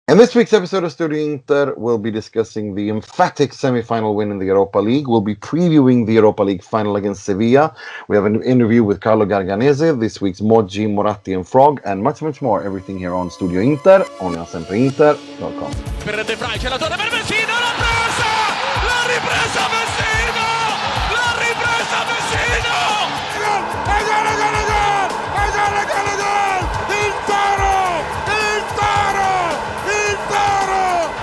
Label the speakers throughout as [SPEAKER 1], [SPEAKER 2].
[SPEAKER 1] In this week's episode of Studio Inter, we'll be discussing the emphatic semi-final win in the Europa League. We'll be previewing the Europa League final against Sevilla. We have an interview with Carlo Garganese, this week's Moji, Moratti and Frog, and much, much more. Everything here on Studio Inter, only on SempreInter.com.
[SPEAKER 2] Per De Vrij, c'è la torre per Messina, l'ha presa! L'ha ripresa Messina! L'ha ripresa Messina!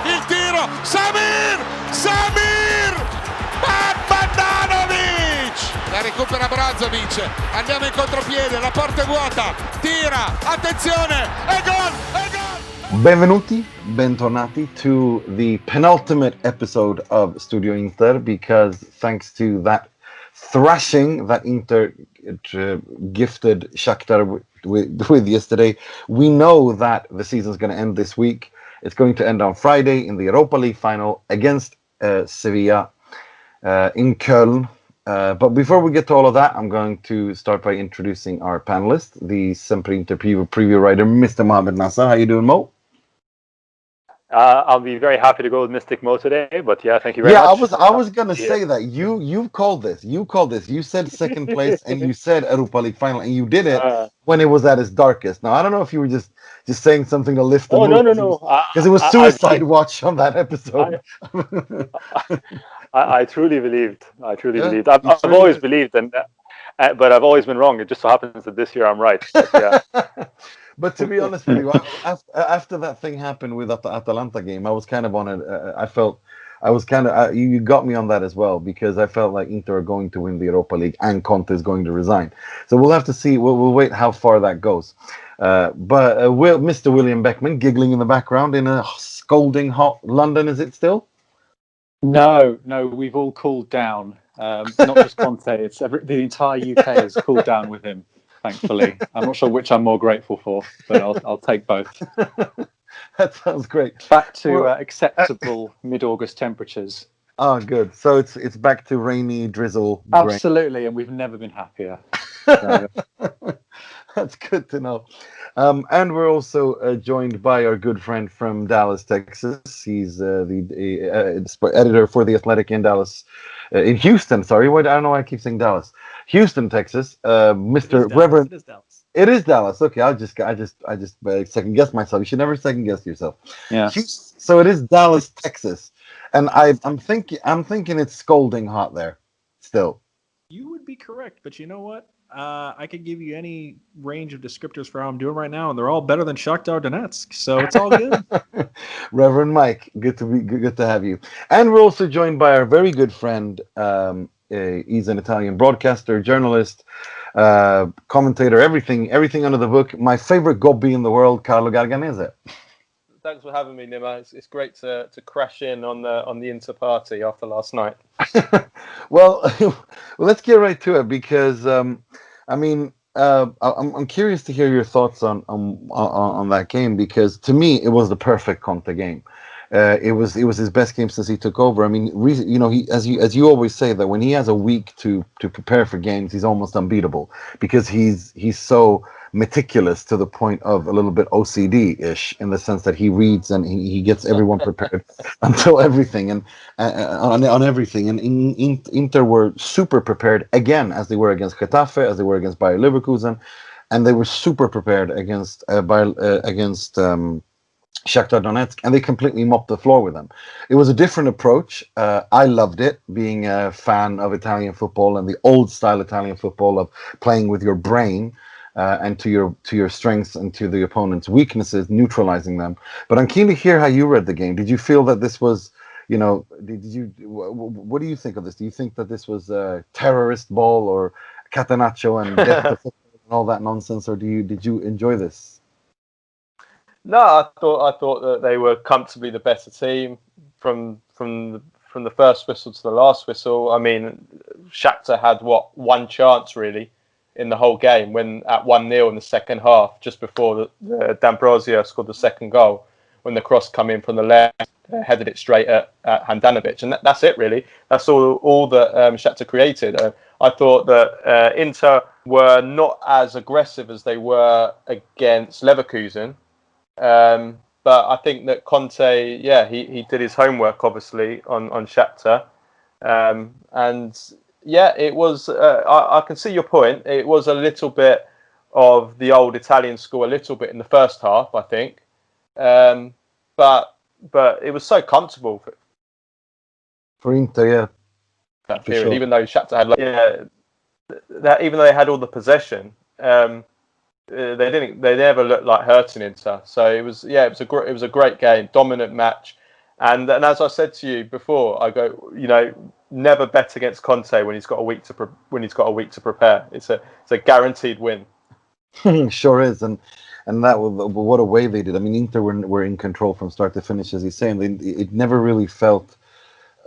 [SPEAKER 2] Il tiro! Samir! Bandanovic! La recupera Brozovic, andiamo in contropiede, la porta è vuota, tira, attenzione, è gol!
[SPEAKER 1] Benvenuti, bentornati to the penultimate episode of Studio Inter, because thanks to that thrashing that Inter gifted Shakhtar with yesterday, we know that the season's going to end this week. It's going to end on Friday in the Europa League final against Sevilla in Köln. But before we get to all of that, I'm going to start by introducing our panelist, the SempreInter preview writer, Mr. Mohamed Nasser. How you doing, Mo?
[SPEAKER 3] I'll be very happy to go with Mystic Mo today, but yeah, thank you very much.
[SPEAKER 1] I was gonna say that you called this. You said second place and you said Europa League final, and you did it when it was at its darkest. Now I don't know if you were just saying something to lift the mood.
[SPEAKER 3] No.
[SPEAKER 1] Because it was suicide watch on that episode.
[SPEAKER 3] I truly believed. I've always believed, but I've always been wrong. It just so happens that this year I'm right. But, yeah.
[SPEAKER 1] But to be honest with you, after that thing happened with the Atalanta game, I was kind of on it. You got me on that as well, because I felt like Inter are going to win the Europa League and Conte is going to resign. So we'll have to see. We'll wait how far that goes. But Mr. William Beckman giggling in the background in a scolding hot London, is it still?
[SPEAKER 4] No, we've all cooled down. Not just Conte, it's the entire UK has cooled down with him. Thankfully, I'm not sure which I'm more grateful for, but I'll take both.
[SPEAKER 1] That sounds great.
[SPEAKER 4] Back to acceptable mid-August temperatures.
[SPEAKER 1] Oh, good. So it's back to rainy drizzle.
[SPEAKER 4] Absolutely, and we've never been happier.
[SPEAKER 1] That's good to know. And we're also joined by our good friend from Dallas, Texas. He's the editor for The Athletic in Dallas, in Houston. Sorry, I don't know why I keep saying Dallas. Houston, Texas. Mr. Reverend.
[SPEAKER 5] It is Dallas.
[SPEAKER 1] It is Dallas. Okay, I just second guess myself. You should never second guess yourself.
[SPEAKER 4] Yeah.
[SPEAKER 1] So it is Dallas, Texas, and I'm thinking it's scalding hot there still.
[SPEAKER 5] You would be correct, but you know what? I could give you any range of descriptors for how I'm doing right now, and they're all better than Shakhtar Donetsk, so it's all good.
[SPEAKER 1] Reverend Mike, good to have you. And we're also joined by our very good friend. He's an Italian broadcaster, journalist, commentator, everything under the book. My favorite gobby in the world, Carlo Garganese.
[SPEAKER 6] Thanks for having me, Nima. It's great to crash in on the Inter party after last night.
[SPEAKER 1] Well, let's get right to it, because I'm curious to hear your thoughts on that game, because to me it was the perfect Conte game. It was his best game since he took over. I mean, he as you always say, that when he has a week to prepare for games, he's almost unbeatable, because he's so meticulous to the point of a little bit OCD-ish, in the sense that he reads and he gets everyone prepared until everything and on everything. And Inter were super prepared again, as they were against Getafe, as they were against Bayer Leverkusen, and they were super prepared against Shakhtar Donetsk, and they completely mopped the floor with them. It was a different approach. I loved it, being a fan of Italian football and the old style Italian football of playing with your brain. And to your strengths and to the opponent's weaknesses, neutralizing them. But I'm keen to hear how you read the game. Did you feel that this was, what do you think of this? Do you think that this was a terrorist ball, or catenaccio and death to football and all that nonsense, or did you enjoy this?
[SPEAKER 6] No, I thought that they were comfortably the better team from the first whistle to the last whistle. I mean, Shakhtar had one chance really in the whole game, when at 1-0 in the second half, just before the D'Ambrosio scored the second goal, when the cross come in from the left, headed it straight at Handanovic, and that's it really. That's all that Shakhtar created. I thought that Inter were not as aggressive as they were against Leverkusen. But I think that Conte, he did his homework obviously on Shakhtar, and yeah, it was. I can see your point. It was a little bit of the old Italian school, a little bit in the first half, I think, but it was so comfortable
[SPEAKER 1] for Inter, yeah,
[SPEAKER 6] that
[SPEAKER 1] for
[SPEAKER 6] period.
[SPEAKER 1] sure.
[SPEAKER 6] Even though Shakhtar had even though they had all the possession. They never looked like hurting Inter. So it was a great game, dominant match, and as I said to you before, I go, never bet against Conte when he's got a week to prepare. It's a guaranteed win.
[SPEAKER 1] Sure is, and that was what a way they did. I mean, Inter were in control from start to finish, as he's saying. It never really felt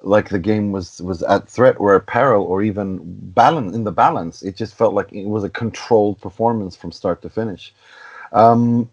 [SPEAKER 1] like the game was at threat or at peril or even balance. It just felt like it was a controlled performance from start to finish. Mo,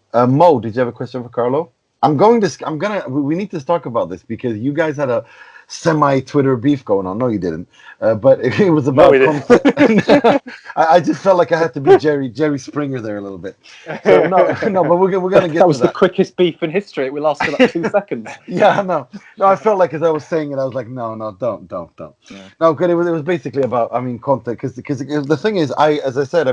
[SPEAKER 1] did you have a question for Carlo? We need to talk about this because you guys had a semi-Twitter beef going on. No, you didn't. But it was about Conte. I just felt like I had to be Jerry Springer there a little bit. So no, but we're gonna get.
[SPEAKER 4] That was
[SPEAKER 1] to
[SPEAKER 4] the quickest beef in history. It lasted like 2 seconds.
[SPEAKER 1] Yeah, no. I felt like as I was saying it, I was like, no, don't. Yeah. No, because it was basically about, Conte, because the thing is, as I said,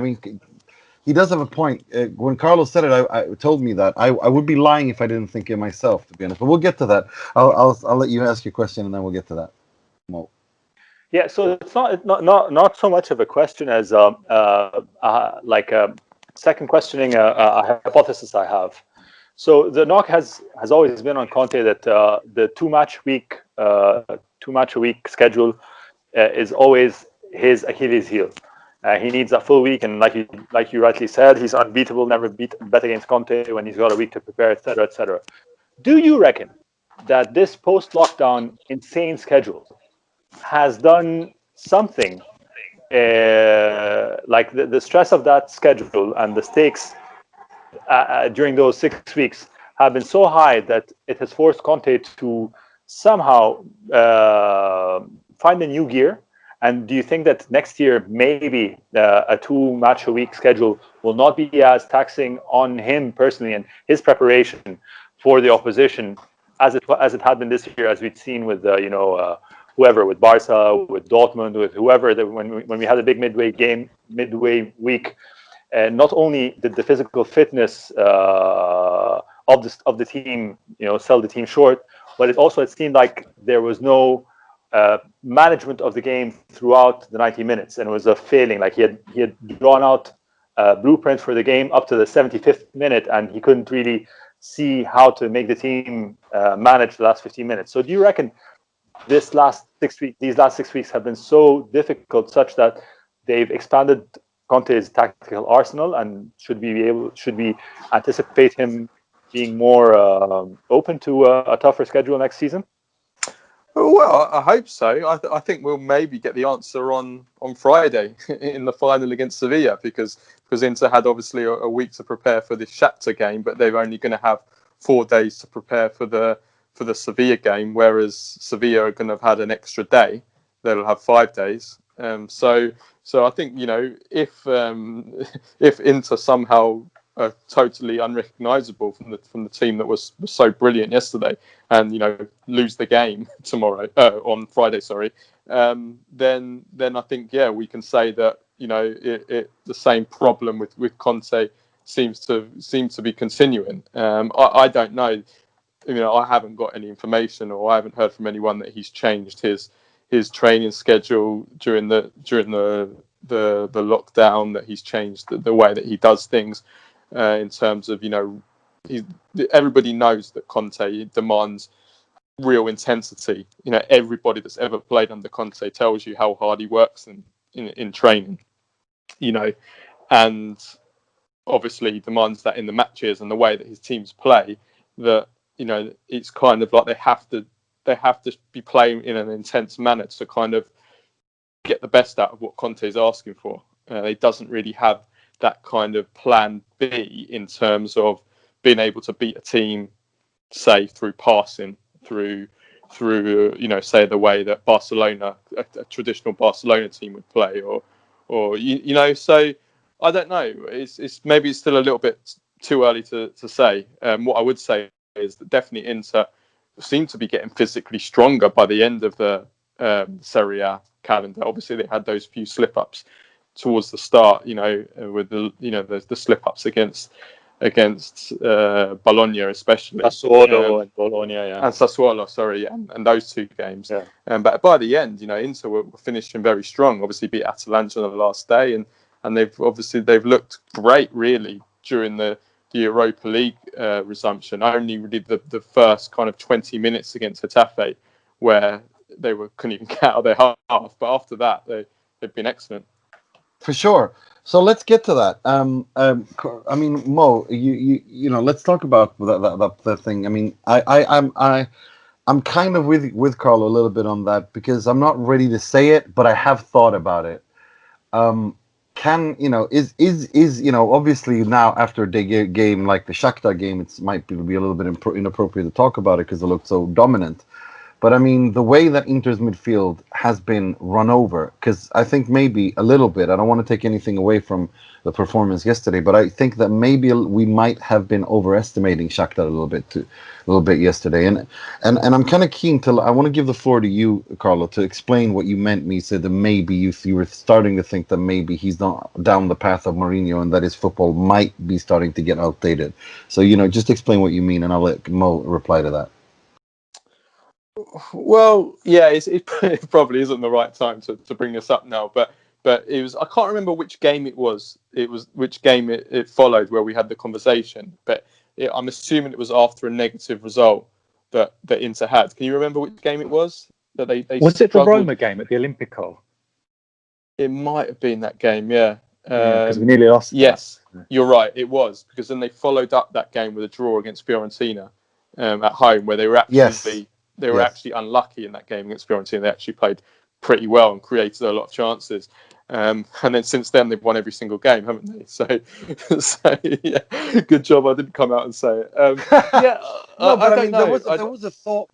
[SPEAKER 1] he does have a point. When Carlos said it, I told me that I would be lying if I didn't think it myself, to be honest. But we'll get to that. I'll let you ask your question and then we'll get to that. Mo.
[SPEAKER 3] Yeah, so it's not so much of a question as like a second questioning a hypothesis I have. So the knock has always been on Conte that the two match a week schedule is always his Achilles heel. He needs a full week, and like you rightly said, he's unbeatable. Never bet against Conte when he's got a week to prepare, etc., etc. Do you reckon that this post-lockdown insane schedule has done something, like the stress of that schedule and the stakes during those 6 weeks have been so high that it has forced Conte to somehow find a new gear? And do you think that next year maybe a 2 match a week schedule will not be as taxing on him personally and his preparation for the opposition as it had been this year, as we'd seen with whoever, with Barca, with Dortmund, with whoever, when we had a big midway week, not only did the physical fitness of the team, sell the team short, but it seemed like there was no management of the game throughout the 90 minutes, and it was a failing. Like he had drawn out blueprints for the game up to the 75th minute, and he couldn't really see how to make the team manage the last 15 minutes. So do you reckon these last 6 weeks have been so difficult such that they've expanded Conte's tactical arsenal, and should we anticipate him being more open to a tougher schedule next season?
[SPEAKER 6] Well, I hope so. I think we'll maybe get the answer on Friday in the final against Sevilla, because Inter had obviously a week to prepare for this Shakhtar game, but they're only going to have 4 days to prepare for the Sevilla game, whereas Sevilla are going to have had an extra day. They'll have 5 days. So I think, if Inter somehow are totally unrecognisable from the team that was so brilliant yesterday, and lose the game on Friday, then I think we can say that the same problem with Conte seems to be continuing. I don't know. I haven't got any information, or I haven't heard from anyone that he's changed his training schedule during the lockdown, that he's changed the way that he does things, in terms of everybody knows that Conte demands real intensity. Everybody that's ever played under Conte tells you how hard he works in training, and obviously he demands that in the matches and the way that his teams play, that it's kind of like they have to be playing in an intense manner to kind of get the best out of what Conte is asking for. He doesn't really have that kind of plan B in terms of being able to beat a team, say through passing, through say the way that Barcelona, a traditional Barcelona team would play, or So I don't know. It's maybe it's still a little bit too early to say. What I would say is that definitely Inter seemed to be getting physically stronger by the end of the Serie A calendar. Obviously, they had those few slip-ups towards the start, with the slip-ups against Bologna especially.
[SPEAKER 3] Sassuolo and Bologna, yeah.
[SPEAKER 6] And Sassuolo, sorry, and those two games.
[SPEAKER 3] Yeah.
[SPEAKER 6] But by the end, Inter were finishing very strong. Obviously, beat Atalanta on the last day, and they've looked great really during the Europa League resumption. Only really the first kind of 20 minutes against Getafe, where they couldn't even get out of their half. But after that, they've been excellent. For sure.
[SPEAKER 1] So let's get to that. I mean, Mo, let's talk about that thing. I mean, I'm kind of with Carlo a little bit on that, because I'm not ready to say it, but I have thought about it. Obviously now after a game like the Shakhtar game, it might be a little bit inappropriate to talk about it because it looked so dominant. But I mean, the way that Inter's midfield has been run over, because I think maybe a little bit, I don't want to take anything away from the performance yesterday, but I think that maybe we might have been overestimating Shakhtar a little bit yesterday. And I'm kind of keen I want to give the floor to you, Carlo, to explain what you meant when you said that maybe you were starting to think that maybe he's not down the path of Mourinho and that his football might be starting to get outdated. So, just explain what you mean, and I'll let Mo reply to that.
[SPEAKER 6] Well, yeah, it probably isn't the right time to bring this up now, but it was, I can't remember which game it was. It was which game it followed where we had the conversation, but I'm assuming it was after a negative result that Inter had. Can you remember which game it was that they
[SPEAKER 4] was
[SPEAKER 6] struggled?
[SPEAKER 4] It the Roma game at the Olimpico?
[SPEAKER 6] It might have been that game, yeah.
[SPEAKER 4] Because we nearly lost.
[SPEAKER 6] Yes, you're right. It was, because then they followed up that game with a draw against Fiorentina at home, where they were actually. They were actually unlucky in that game against Fiorentina. They actually played pretty well and created a lot of chances. And then since then, they've won every single game, haven't they? So yeah, good job. I didn't come out and say it.
[SPEAKER 1] I mean, there was a thought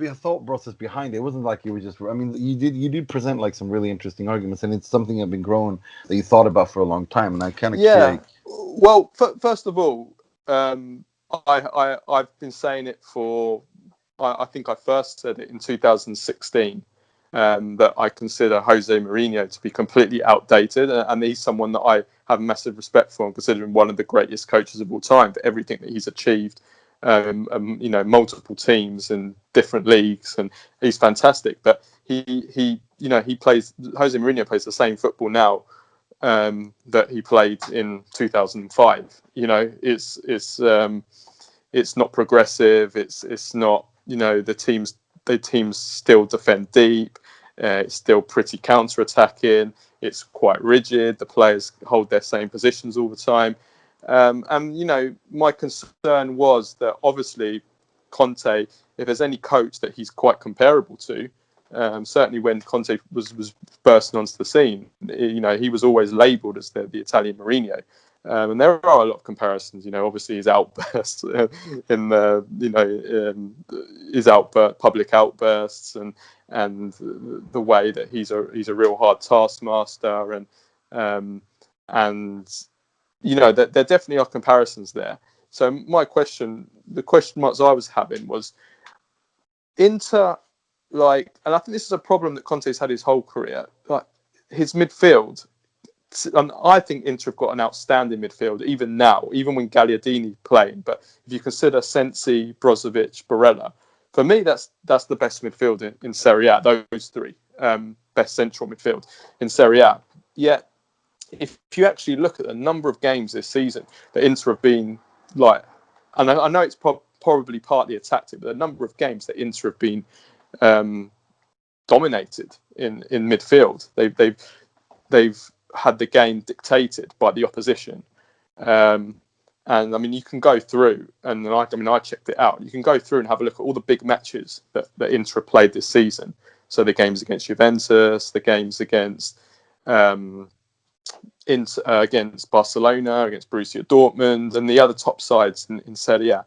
[SPEAKER 1] process behind it. It wasn't like you were just. I mean, you did present like some really interesting arguments, and it's something that's been growing that you thought about for a long time. And I kind of
[SPEAKER 6] Well, first of all, I've been saying it for. I think I first said it in 2016 that I consider Jose Mourinho to be completely outdated, and he's someone that I have massive respect for and consider him one of the greatest coaches of all time for everything that he's achieved. Multiple teams and different leagues, and he's fantastic. But Jose Mourinho plays the same football now that he played in 2005. It's not progressive. It's not. The teams still defend deep. It's still pretty counter-attacking. It's quite rigid. The players hold their same positions all the time. My concern was that obviously Conte, if there's any coach that he's quite comparable to, certainly when Conte was bursting onto the scene, he was always labelled as the Italian Mourinho. And there are a lot of comparisons, obviously his outbursts his public outbursts and the way that he's a real hard taskmaster and there definitely are comparisons there. So the question marks I was having was Inter, and I think this is a problem that Conte's had his whole career, like his midfield. And I think Inter have got an outstanding midfield, even now, even when Gagliardini's playing. But if you consider Sensi, Brozovic, Barella, for me, that's the best midfield in Serie A. Those three, best central midfield in Serie A. Yet, if you actually look at the number of games this season that Inter have been and I know it's probably partly a tactic, but the number of games that Inter have been dominated in midfield, they've had the game dictated by the opposition, and I mean you can go through, and I checked it out. You can go through and have a look at all the big matches that Inter played this season. So the games against Juventus, the games against against Barcelona, against Borussia Dortmund, and the other top sides in Serie A.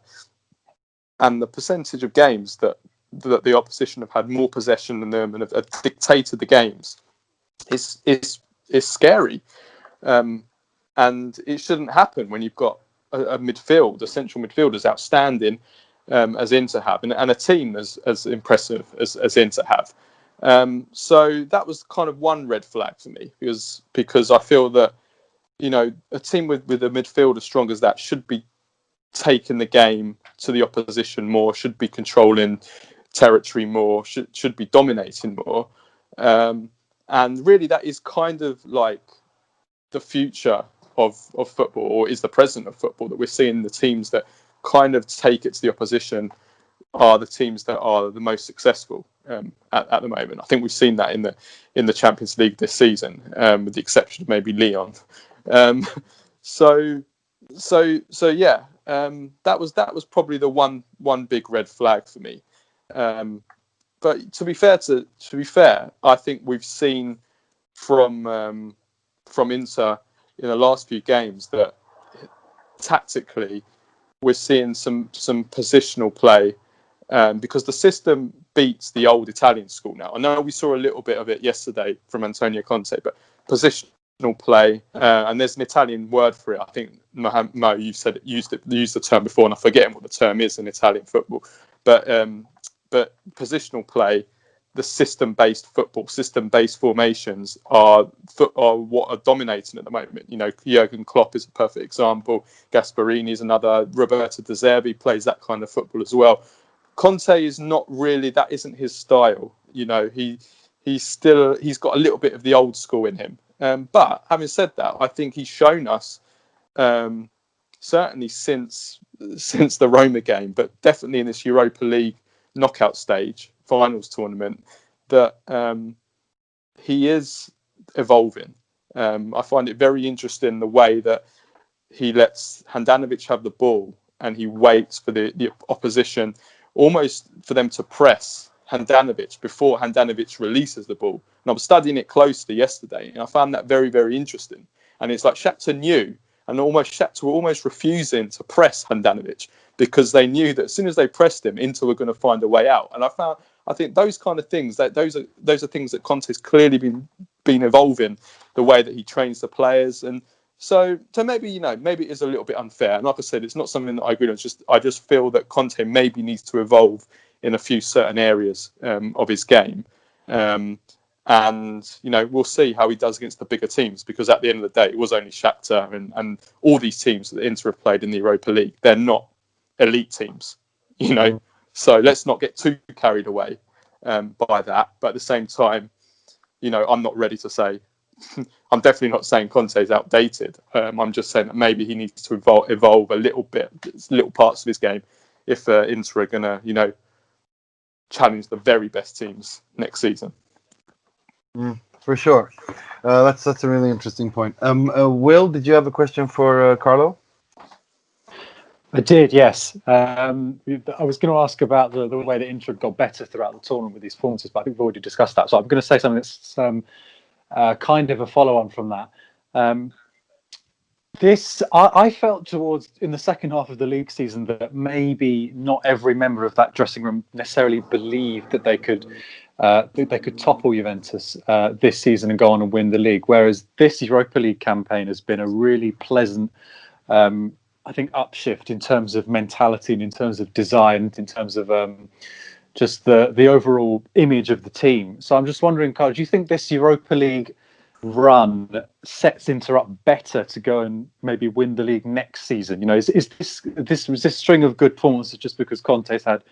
[SPEAKER 6] And the percentage of games that the opposition have had more possession than them and have dictated the games is scary, and it shouldn't happen when you've got a midfield, a central midfield is outstanding, as Inter have, and a team as impressive as Inter have. So that was kind of one red flag for me, because I feel that, you know, a team with a midfield as strong as that should be taking the game to the opposition more, should be controlling territory more, should be dominating more. And really, that is kind of like the future of football, or is the present of football, that we're seeing the teams that kind of take it to the opposition are the teams that are the most successful at the moment. I think we've seen that in the Champions League this season, with the exception of maybe Lyon. So yeah, that was probably the one big red flag for me. But to be fair, I think we've seen from Inter in the last few games that tactically we're seeing some positional play, because the system beats the old Italian school now. I know we saw a little bit of it yesterday from Antonio Conte, but positional play, and there's an Italian word for it. I think Mo, you said it, used the term before, and I'm forgetting what the term is in Italian football. But positional play, the system-based football, system-based formations are what are dominating at the moment. You know, Jurgen Klopp is a perfect example. Gasperini is another. Roberto De Zerbi plays that kind of football as well. Conte is not really, that isn't his style. You know, he's got a little bit of the old school in him. But having said that, I think he's shown us, certainly since the Roma game, but definitely in this Europa League knockout stage, finals tournament, that he is evolving. I find it very interesting the way that he lets Handanovic have the ball and he waits for the opposition, almost for them to press Handanovic before Handanovic releases the ball. And I was studying it closely yesterday, and I found that very, very interesting. And it's like Shakhtar knew, and Shakhtar were almost refusing to press Handanovic, because they knew that as soon as they pressed him, Inter were going to find a way out. And I think those kind of things, those are things that Conte's clearly been evolving, the way that he trains the players. And so maybe it is a little bit unfair. And like I said, it's not something that I agree on. I just feel that Conte maybe needs to evolve in a few certain areas of his game. And, you know, we'll see how he does against the bigger teams, because at the end of the day, it was only Shakhtar and all these teams that Inter have played in the Europa League. They're not elite teams, you know. So let's not get too carried away by that. But at the same time, you know, I'm not ready to say, I'm definitely not saying Conte is outdated. I'm just saying that maybe he needs to evolve a little bit, little parts of his game, if Inter are going to, you know, challenge the very best teams next season.
[SPEAKER 1] For sure. That's a really interesting point. Will, did you have a question for Carlo?
[SPEAKER 4] I did, yes. I was going to ask about the way that Inter got better throughout the tournament with these performances, but I think we've already discussed that. So I'm going to say something that's kind of a follow-on from that. I felt in the second half of the league season that maybe not every member of that dressing room necessarily believed that they could topple Juventus this season and go on and win the league. Whereas this Europa League campaign has been a really pleasant, I think, upshift in terms of mentality and in terms of design, in terms of just the overall image of the team. So I'm just wondering, Carl, do you think this Europa League run sets Inter up better to go and maybe win the league next season? You know, is this string of good performances just because Conte's had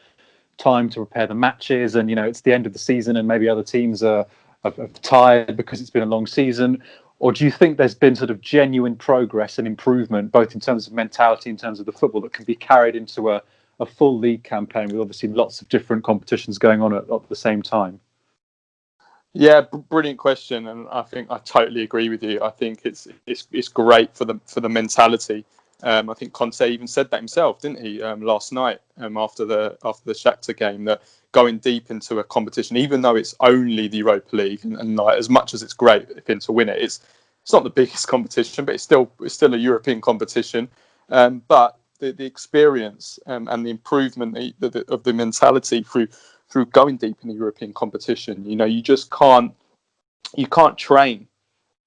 [SPEAKER 4] time to prepare the matches, and, you know, it's the end of the season and maybe other teams are tired because it's been a long season? Or do you think there's been sort of genuine progress and improvement, both in terms of mentality, in terms of the football, that can be carried into a full league campaign with obviously lots of different competitions going on at the same time?
[SPEAKER 6] Yeah, brilliant question, and I think I totally agree with you. I think it's great for the mentality. I think Conte even said that himself, didn't he, last night after the Shakhtar game, that going deep into a competition, even though it's only the Europa League, and like, as much as it's great if Inter win it, it's not the biggest competition, but it's still a European competition. But the experience and the improvement of the mentality through going deep in the European competition, you know, you can't train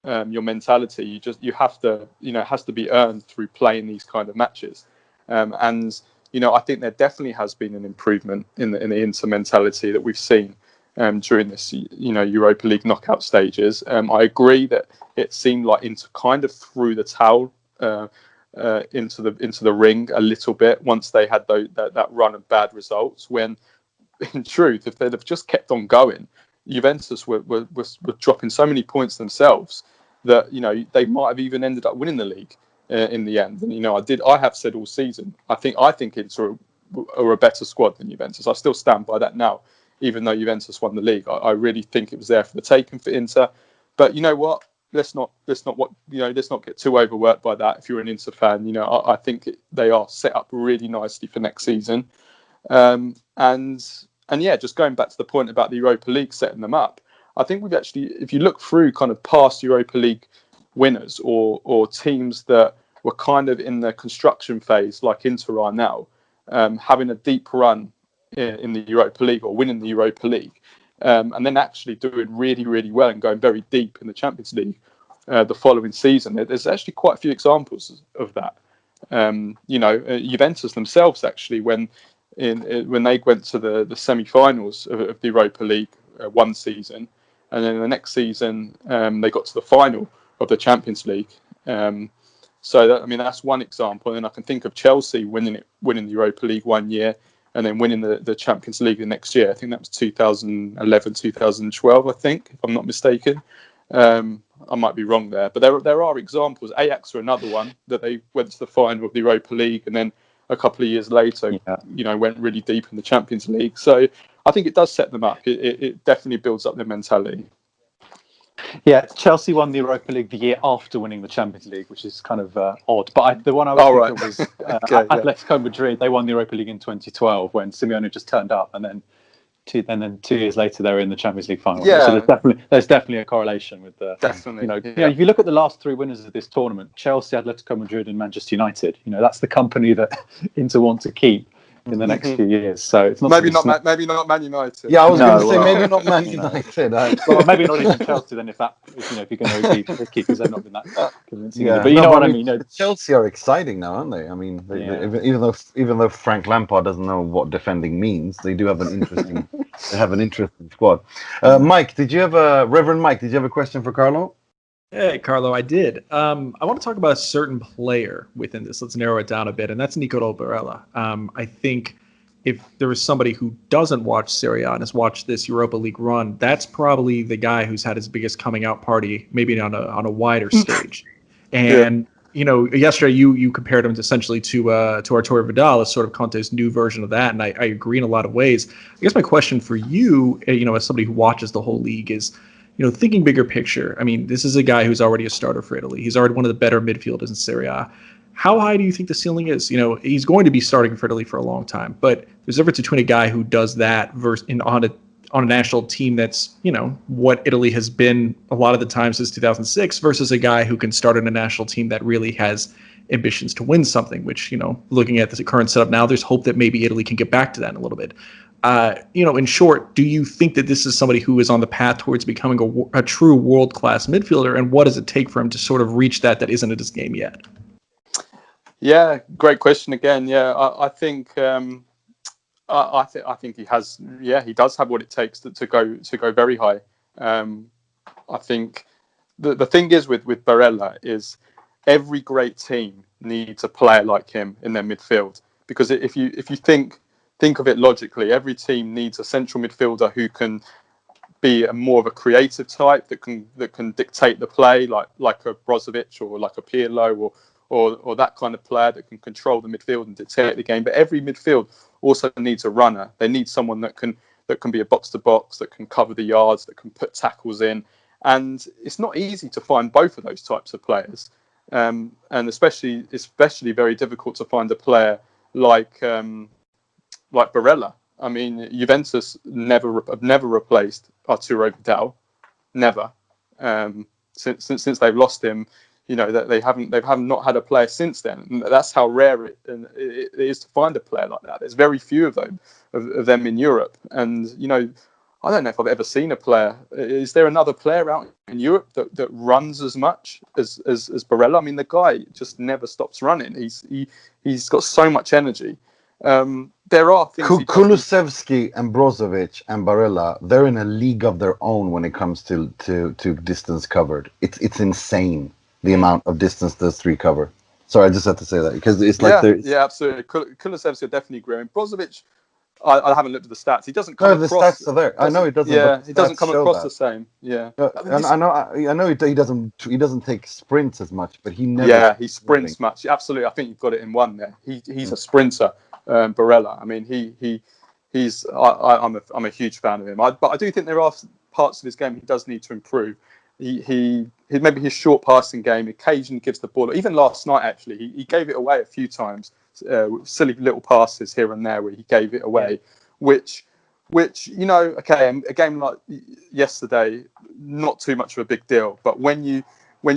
[SPEAKER 6] your mentality. You have to, you know, it has to be earned through playing these kind of matches. And I think there definitely has been an improvement in the Inter mentality that we've seen during this, Europa League knockout stages. I agree that it seemed like Inter kind of threw the towel into the ring a little bit once they had that run of bad results. When, in truth, if they'd have just kept on going, Juventus were dropping so many points themselves that they might have even ended up winning the league in the end. And I have said all season, I think Inter are a better squad than Juventus. I still stand by that now, even though Juventus won the league. I really think it was there for the taking for Inter. But you know what? Let's not get too overworked by that. If you're an Inter fan, I think they are set up really nicely for next season. And yeah, just going back to the point about the Europa League setting them up, I think we've actually, if you look through kind of past Europa League winners or teams that were kind of in the construction phase, like Inter are now, having a deep run in the Europa League or winning the Europa League, and then actually doing really, really well and going very deep in the Champions League the following season. There's actually quite a few examples of that. Juventus themselves actually, when they went to the semi-finals of the Europa League one season, and then the next season they got to the final of the Champions League. That's one example. And I can think of Chelsea winning the Europa League one year and then winning the Champions League the next year. I think that was 2011, 2012, I think, if I'm not mistaken. I might be wrong there, but there are examples. Ajax are another one that they went to the final of the Europa League and then a couple of years later, went really deep in the Champions League. So I think it does set them up. It definitely builds up their mentality.
[SPEAKER 4] Yeah, Chelsea won the Europa League the year after winning the Champions League, which is kind of odd. But the one I was thinking was Atletico Madrid. They won the Europa League in 2012 when Simeone just turned up, and then 2 years later they were in the Champions League final.
[SPEAKER 6] Yeah.
[SPEAKER 4] So there's definitely a correlation with the.
[SPEAKER 6] Definitely.
[SPEAKER 4] If you look at the last 3 winners of this tournament, Chelsea, Atletico Madrid, and Manchester United, that's the company that Inter want to keep in the next few years. So it's not
[SPEAKER 6] maybe not Man United.
[SPEAKER 1] Yeah, I was going to say maybe not Man United.
[SPEAKER 4] Well, maybe not even Chelsea then, if you're going to be tricky, because they've not been that convincing.
[SPEAKER 1] Yeah.
[SPEAKER 4] But you know what I mean.
[SPEAKER 1] Chelsea are exciting now, aren't they? I mean, even though Frank Lampard doesn't know what defending means, they do have an interesting squad. Mike, Reverend Mike? Did you have a question for Carlo?
[SPEAKER 5] Hey, Carlo, I did. I want to talk about a certain player within this. Let's narrow it down a bit, and that's Nicolo Barella. I think if there is somebody who doesn't watch Serie A and has watched this Europa League run, that's probably the guy who's had his biggest coming out party, maybe on a wider stage. And yesterday you compared him essentially to Arturo Vidal as sort of Conte's new version of that, and I agree in a lot of ways. I guess my question for you, as somebody who watches the whole league, is, thinking bigger picture. I mean, this is a guy who's already a starter for Italy. He's already one of the better midfielders in Serie A. How high do you think the ceiling is? He's going to be starting for Italy for a long time, but there's a difference between a guy who does that versus on a national team that's, what Italy has been a lot of the time since 2006 versus a guy who can start in a national team that really has ambitions to win something, which, looking at the current setup now, there's hope that maybe Italy can get back to that in a little bit. In short, do you think that this is somebody who is on the path towards becoming a true world-class midfielder, and what does it take for him to sort of reach that isn't at his game yet?
[SPEAKER 6] Yeah, great question again. Yeah, I think I think he has. Yeah, he does have what it takes to go very high. I think the thing is with Barella is every great team needs a player like him in their midfield, because if you think of it logically, every team needs a central midfielder who can be more of a creative type that can dictate the play, like a Brozovic or like a Pirlo or that kind of player that can control the midfield and dictate the game. But every midfield also needs a runner. They need someone that can be a box to box, that can cover the yards, that can put tackles in. And it's not easy to find both of those types of players, and especially very difficult to find a player like Barella. I mean, Juventus have never replaced Arturo Vidal, never. Since they've lost him, that they have not had a player since then. And that's how rare it is to find a player like that. There's very few of them in Europe, and I don't know if I've ever seen a player. Is there another player out in Europe that runs as much as Barella? I mean, the guy just never stops running. He's got so much energy.
[SPEAKER 7] There are things he does.
[SPEAKER 1] Kulusevski and Brozovic and Barella, they're in a league of their own when it comes to distance covered. It's insane the amount of distance those three cover. Sorry, I just had to say that because it's like
[SPEAKER 7] yeah, absolutely. Kulusevski definitely growing. Brozovic, I haven't looked at the stats. He doesn't come across.
[SPEAKER 1] The stats are there. I know he doesn't.
[SPEAKER 7] Yeah, he doesn't come across the same. Yeah,
[SPEAKER 1] I know he doesn't take sprints as much, but he never.
[SPEAKER 7] Yeah, he sprints much. Absolutely, I think you've got it in one there. He's a sprinter. Barella. I mean, he's. I'm a huge fan of him. But I do think there are parts of his game he does need to improve. He maybe his short passing game occasionally gives the ball. Even last night, actually, he gave it away a few times. Silly little passes here and there where he gave it away, which okay, a game like yesterday, not too much of a big deal. But when you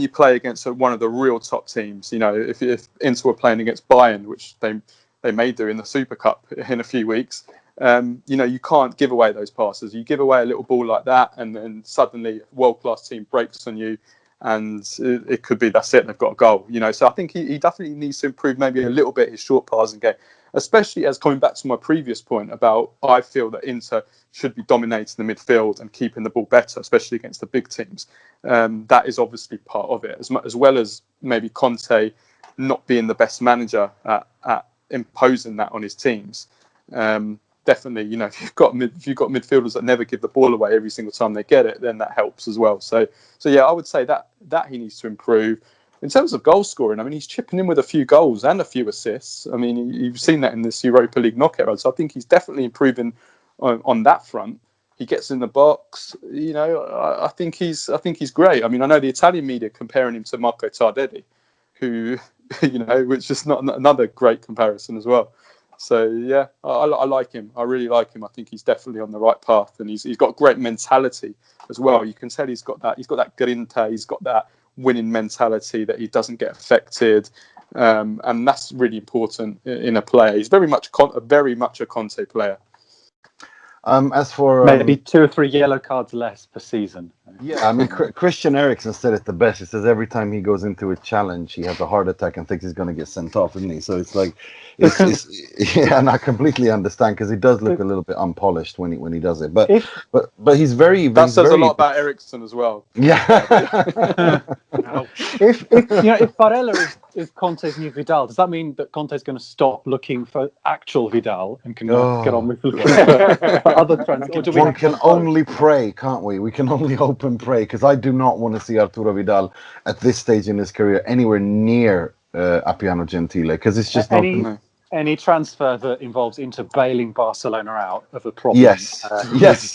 [SPEAKER 7] play against one of the real top teams, if Inter were playing against Bayern, which they may do in the Super Cup in a few weeks, you can't give away those passes. You give away a little ball like that, and then suddenly a world-class team breaks on you, and it could be that's it. They've got a goal. So I think he definitely needs to improve maybe a little bit his short passing game, especially as coming back to my previous point about I feel that Inter should be dominating the midfield and keeping the ball better, especially against the big teams. That is obviously part of it, as well as maybe Conte not being the best manager at imposing that on his teams. Definitely, if you've got midfielders that never give the ball away every single time they get it, then that helps as well. So yeah, I would say that he needs to improve. In terms of goal scoring, I mean, he's chipping in with a few goals and a few assists. I mean, you've seen that in this Europa League knockout. So I think he's definitely improving on that front. He gets in the box. I think he's great. I mean, I know the Italian media comparing him to Marco Tardelli, who which is not another great comparison as well. So yeah, I like him. I really like him. I think he's definitely on the right path, and he's got great mentality as well. You can tell he's got that grinta. He's got that winning mentality that he doesn't get affected, and that's really important in a player. He's very much a Conte player.
[SPEAKER 1] As for
[SPEAKER 4] maybe 2 or 3 yellow cards less per season.
[SPEAKER 1] Yeah, I mean, Christian Eriksen said it the best. He says every time he goes into a challenge, he has a heart attack and thinks he's going to get sent off, isn't he? So it's like, yeah, and I completely understand because he does look a little bit unpolished when he does it. But he's very.
[SPEAKER 7] That says a lot about Eriksen as well.
[SPEAKER 1] Yeah.
[SPEAKER 4] if Barella is Conte's new Vidal, does that mean that Conte's going to stop looking for actual Vidal and can get on with other transfers?
[SPEAKER 1] One can only pray, can't we? We can only hope and pray, because I do not want to see Arturo Vidal at this stage in his career anywhere near Appiano Gentile, because it's just
[SPEAKER 4] any transfer that involves Inter bailing Barcelona out of a problem.
[SPEAKER 1] Yes,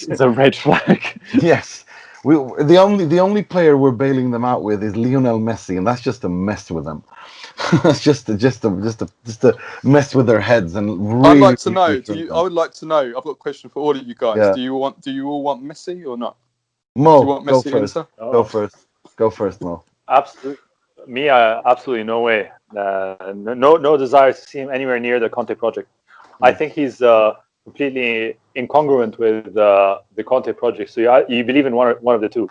[SPEAKER 4] is a red flag.
[SPEAKER 1] Yes. The only player we're bailing them out with is Lionel Messi, and that's just to mess with them. It's just to mess with their heads and really.
[SPEAKER 7] I'd like to know. I would like to know. I've got a question for all of you guys. Yeah. Do you all want Messi or not?
[SPEAKER 1] Mo,
[SPEAKER 7] do you want Messi
[SPEAKER 1] go first. Go first, Mo.
[SPEAKER 3] Absolutely. Me, absolutely no way. No desire to see him anywhere near the Conte project. I think he's completely incongruent with the Conte project. So you believe in one of the two.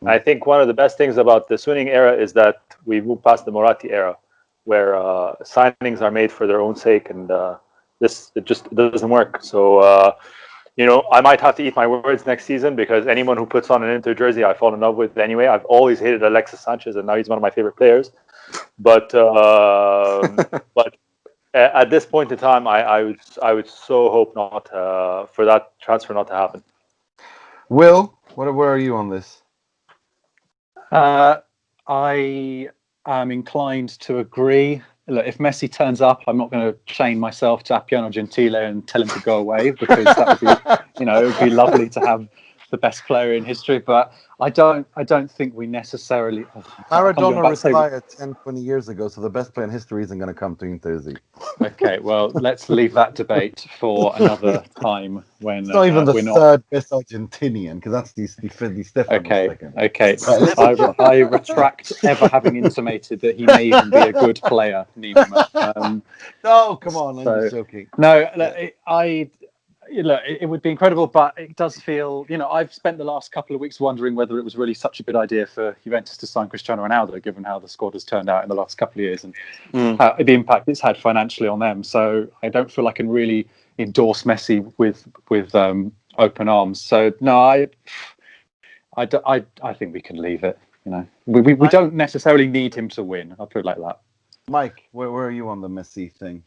[SPEAKER 3] I think one of the best things about the winning era is that we moved past the Moratti era, where signings are made for their own sake, and it just doesn't work. So I might have to eat my words next season, because anyone who puts on an Inter jersey I fall in love with anyway. I've always hated Alexis Sanchez, and now he's one of my favorite players. But at this point in time, I would so hope not for that transfer not to happen.
[SPEAKER 1] Will, where are you on this?
[SPEAKER 4] I am inclined to agree. Look, if Messi turns up, I'm not going to chain myself to Appiano Gentile and tell him to go away, because that would be, it would be lovely to have the best player in history. But I don't think we necessarily.
[SPEAKER 1] Maradona retired 10-20 years ago, so the best player in history isn't going to come to Inter, is he?
[SPEAKER 4] Okay, well, let's leave that debate for another time when
[SPEAKER 1] it's not even the third best Argentinian, because that's the Stefano.
[SPEAKER 4] Okay. I retract ever having intimated that he may even be a good player, Nima.
[SPEAKER 1] No, come on, I'm just joking.
[SPEAKER 4] No, look, it would be incredible, but it does feel, I've spent the last couple of weeks wondering whether it was really such a good idea for Juventus to sign Cristiano Ronaldo, given how the squad has turned out in the last couple of years and the impact it's had financially on them. So I don't feel I can really endorse Messi with open arms. So no, I think we can leave it. We don't necessarily need him to win. I'll put it like that.
[SPEAKER 1] Mike, where are you on the Messi thing?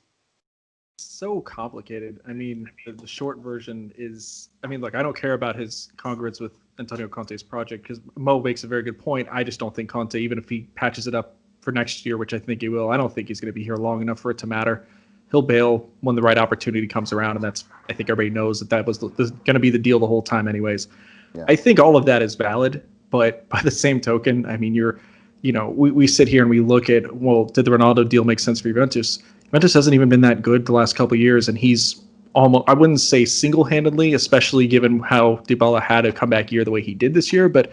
[SPEAKER 5] So complicated. I mean, the short version is, look, I don't care about his congruence with Antonio Conte's project because Mo makes a very good point. I just don't think Conte, even if he patches it up for next year, which I think he will, I don't think he's going to be here long enough for it to matter. He'll bail when the right opportunity comes around, and I think everybody knows that was going to be the deal the whole time anyways. Yeah. I think all of that is valid, but by the same token, we sit here and we look at, well, did the Ronaldo deal make sense for Juventus? Juventus hasn't even been that good the last couple of years, and he's almost, I wouldn't say single-handedly, especially given how Dybala had a comeback year the way he did this year, but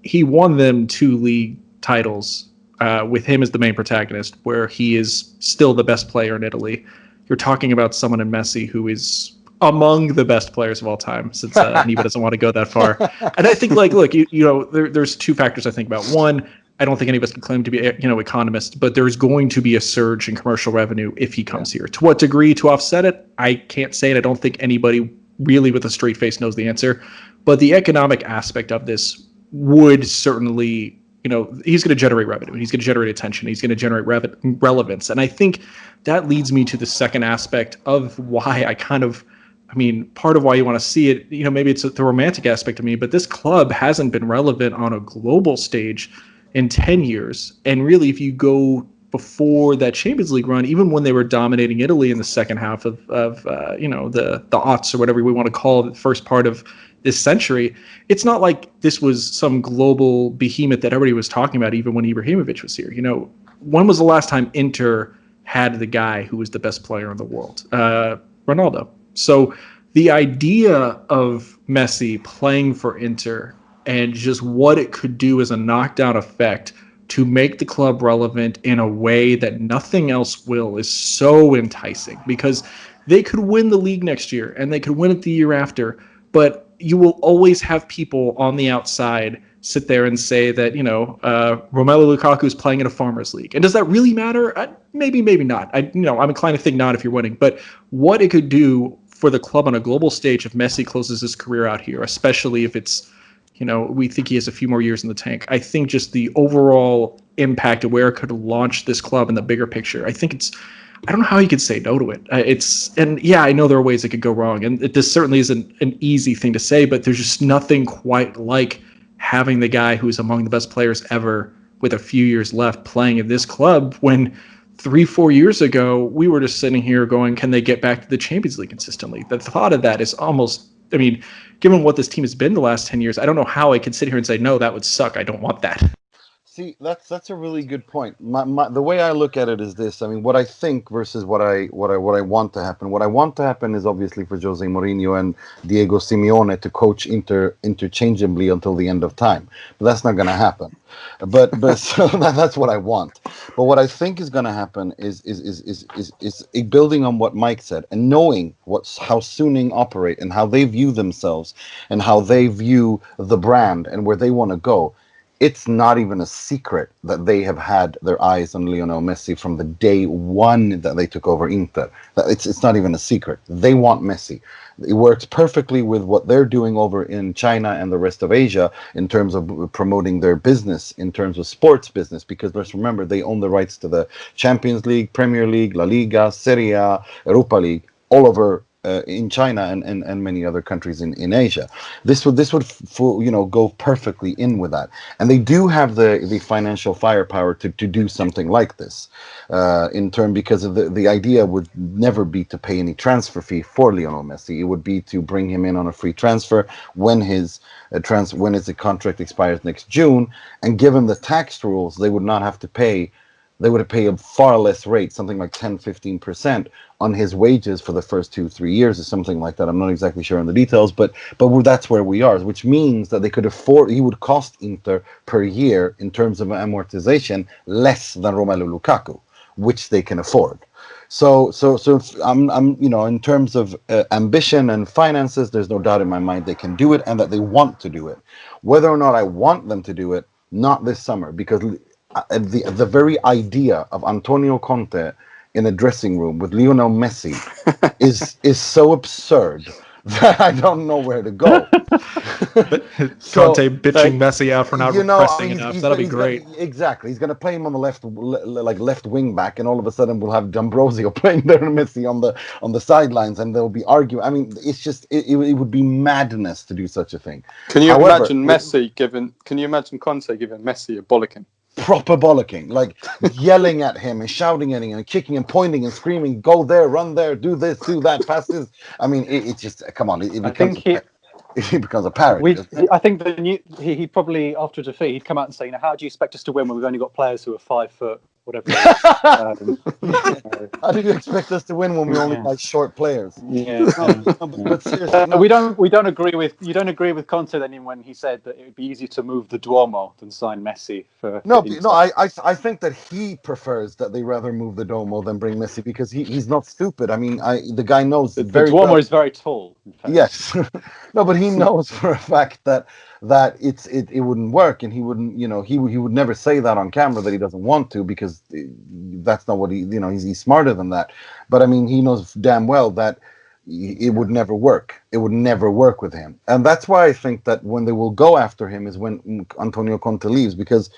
[SPEAKER 5] he won them 2 league titles with him as the main protagonist, where he is still the best player in Italy. You're talking about someone in Messi who is among the best players of all time, since Nima doesn't want to go that far. And I think, look, there's 2 factors I think about. One, I don't think any of us can claim to be, economists, but there's going to be a surge in commercial revenue if he comes here. To what degree to offset it, I can't say it. I don't think anybody really with a straight face knows the answer. But the economic aspect of this would certainly, he's going to generate revenue. He's going to generate attention. He's going to generate relevance. And I think that leads me to the second aspect of why part of why you want to see it, maybe it's the romantic aspect of me, but this club hasn't been relevant on a global stage in 10 years. And really, if you go before that Champions League run, even when they were dominating Italy in the second half of the aughts or whatever we want to call it, the first part of this century, it's not like this was some global behemoth that everybody was talking about, even when Ibrahimovic was here. When was the last time Inter had the guy who was the best player in the world? Ronaldo. So the idea of Messi playing for Inter and just what it could do as a knockdown effect to make the club relevant in a way that nothing else will is so enticing, because they could win the league next year and they could win it the year after, but you will always have people on the outside sit there and say that, Romelu Lukaku is playing in a farmers league. And does that really matter? Maybe not. I'm inclined to think not if you're winning. But what it could do for the club on a global stage if Messi closes his career out here, especially if it's, we think he has a few more years in the tank. I think just the overall impact of where it could launch this club in the bigger picture, I don't know how you could say no to it. I know there are ways it could go wrong. And this certainly isn't an easy thing to say, but there's just nothing quite like having the guy who's among the best players ever with a few years left playing in this club when 3-4 years ago, we were just sitting here going, can they get back to the Champions League consistently? The thought of that is almost, given what this team has been the last 10 years, I don't know how I could sit here and say, no, that would suck. I don't want that.
[SPEAKER 1] See, that's a really good point. The way I look at it is this. What I think versus what I want to happen. What I want to happen is obviously for Jose Mourinho and Diego Simeone to coach interchangeably until the end of time. But that's not going to happen. But so that's what I want. But what I think is going to happen is building on what Mike said and knowing how Suning operate and how they view themselves and how they view the brand and where they want to go. It's not even a secret that they have had their eyes on Lionel Messi from the day one that they took over Inter. It's not even a secret. They want Messi. It works perfectly with what they're doing over in China and the rest of Asia in terms of promoting their business, in terms of sports business, because let's remember, they own the rights to the Champions League, Premier League, La Liga, Serie A, Europa League, all over in China and many other countries in Asia. This would go perfectly in with that, and they do have the financial firepower to do something like this, because of the idea would never be to pay any transfer fee for Lionel Messi. It would be to bring him in on a free transfer when his contract expires next June, and given the tax rules, they would not have to pay. They would pay a far less rate, something like 10-15% on his wages for the first 2-3 years or something like that. I'm not exactly sure on the details, but that's where we are, which means that they could afford, he would cost Inter per year in terms of amortization less than Romelu Lukaku, which they can afford. I'm in terms of ambition and finances, there's no doubt in my mind they can do it and that they want to do it. Whether or not I want them to do it, not this summer, because the very idea of Antonio Conte in a dressing room with Lionel Messi is so absurd that I don't know where to go.
[SPEAKER 5] Conte bitching Messi out for not pressing enough. That'll be great.
[SPEAKER 1] Exactly. He's going to play him on the left wing back, and all of a sudden we'll have D'Ambrosio playing there and Messi on the sidelines, and they'll be arguing. I mean, it's just it would be madness to do such a thing.
[SPEAKER 7] Can you imagine Conte giving Messi a bollocking?
[SPEAKER 1] Proper bollocking, like yelling at him and shouting at him and kicking and pointing and screaming, go there, run there, do this, do that, pass this. I mean, it's just, come on, it becomes a parrot.
[SPEAKER 4] I think he probably, after a defeat, he'd come out and say, how do you expect us to win when we've only got players who are 5 foot, whatever.
[SPEAKER 1] How do you expect us to win when we only buy short players?
[SPEAKER 4] Yeah.
[SPEAKER 1] But seriously, no.
[SPEAKER 4] We don't agree with you. Don't agree with Conte then when he said that it would be easier to move the Duomo than sign Messi for.
[SPEAKER 1] I think that he prefers that they rather move the Duomo than bring Messi because he's not stupid. I mean, the guy knows
[SPEAKER 4] the Duomo is very tall.
[SPEAKER 1] Yes, no, but he knows for a fact that it wouldn't work, and he wouldn't, he would never say that on camera that he doesn't want to, because that's not what he's smarter than that. But I mean, he knows damn well that it would never work. It would never work with him, and that's why I think that when they will go after him is when Antonio Conte leaves, because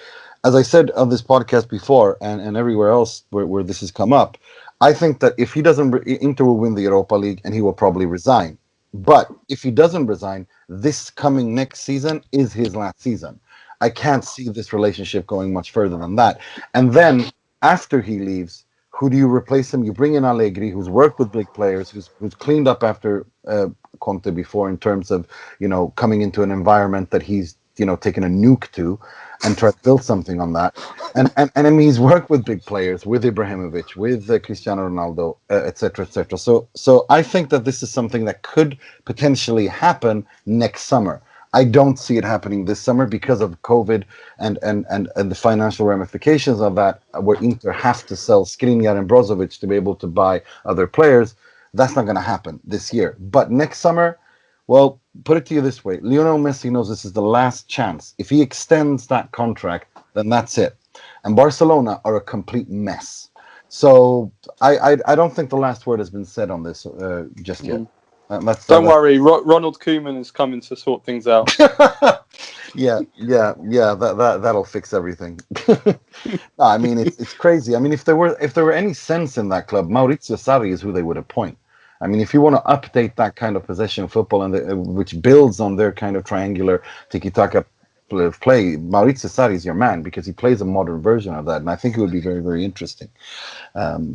[SPEAKER 1] as I said on this podcast before and everywhere else where this has come up, I think that if he doesn't, Inter will win the Europa League and he will probably resign. But if he doesn't resign, this coming next season is his last season. I can't see this relationship going much further than that. And then after he leaves, who do you replace him? You bring in Allegri, who's worked with big players, who's cleaned up after Conte before in terms of, coming into an environment that he's, taken a nuke to, and try to build something on that. And I mean, he's worked with big players, with Ibrahimovic, with Cristiano Ronaldo, etc., etc. So I think that this is something that could potentially happen next summer. I don't see it happening this summer because of COVID and the financial ramifications of that, where Inter have to sell Skriniar and Brozovic to be able to buy other players. That's not going to happen this year. But next summer, well, put it to you this way. Lionel Messi knows this is the last chance. If he extends that contract, then that's it. And Barcelona are a complete mess. So I don't think the last word has been said on this just yet.
[SPEAKER 7] Don't worry, Ronald Koeman is coming to sort things out.
[SPEAKER 1] Yeah. That'll fix everything. No, I mean, it's crazy. I mean, if there were any sense in that club, Maurizio Sarri is who they would appoint. I mean, if you want to update that kind of possession football and which builds on their kind of triangular tiki-taka play, Maurizio Sarri is your man, because he plays a modern version of that, and I think it would be very, very interesting.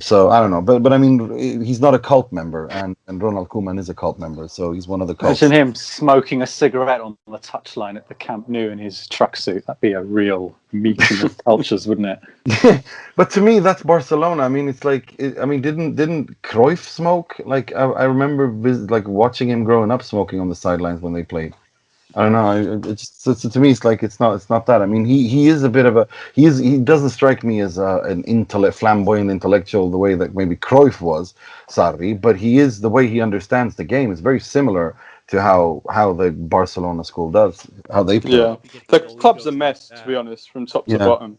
[SPEAKER 1] So I don't know, but I mean, he's not a cult member, and Ronald Koeman is a cult member, so he's one of the cults.
[SPEAKER 4] Imagine him smoking a cigarette on the touchline at the Camp Nou in his tracksuit. That'd be a real meeting of cultures, wouldn't it?
[SPEAKER 1] But to me, that's Barcelona. I mean, it's like, didn't Cruyff smoke? Like I remember watching him growing up smoking on the sidelines when they played. I don't know. To me, it's like it's not that. I mean, he is a bit of he doesn't strike me as an flamboyant intellectual the way that maybe Cruyff was, Sarri, but he is, the way he understands the game is very similar to how the Barcelona school does, how they play.
[SPEAKER 7] Yeah, the club's a mess, to be honest, from top to bottom.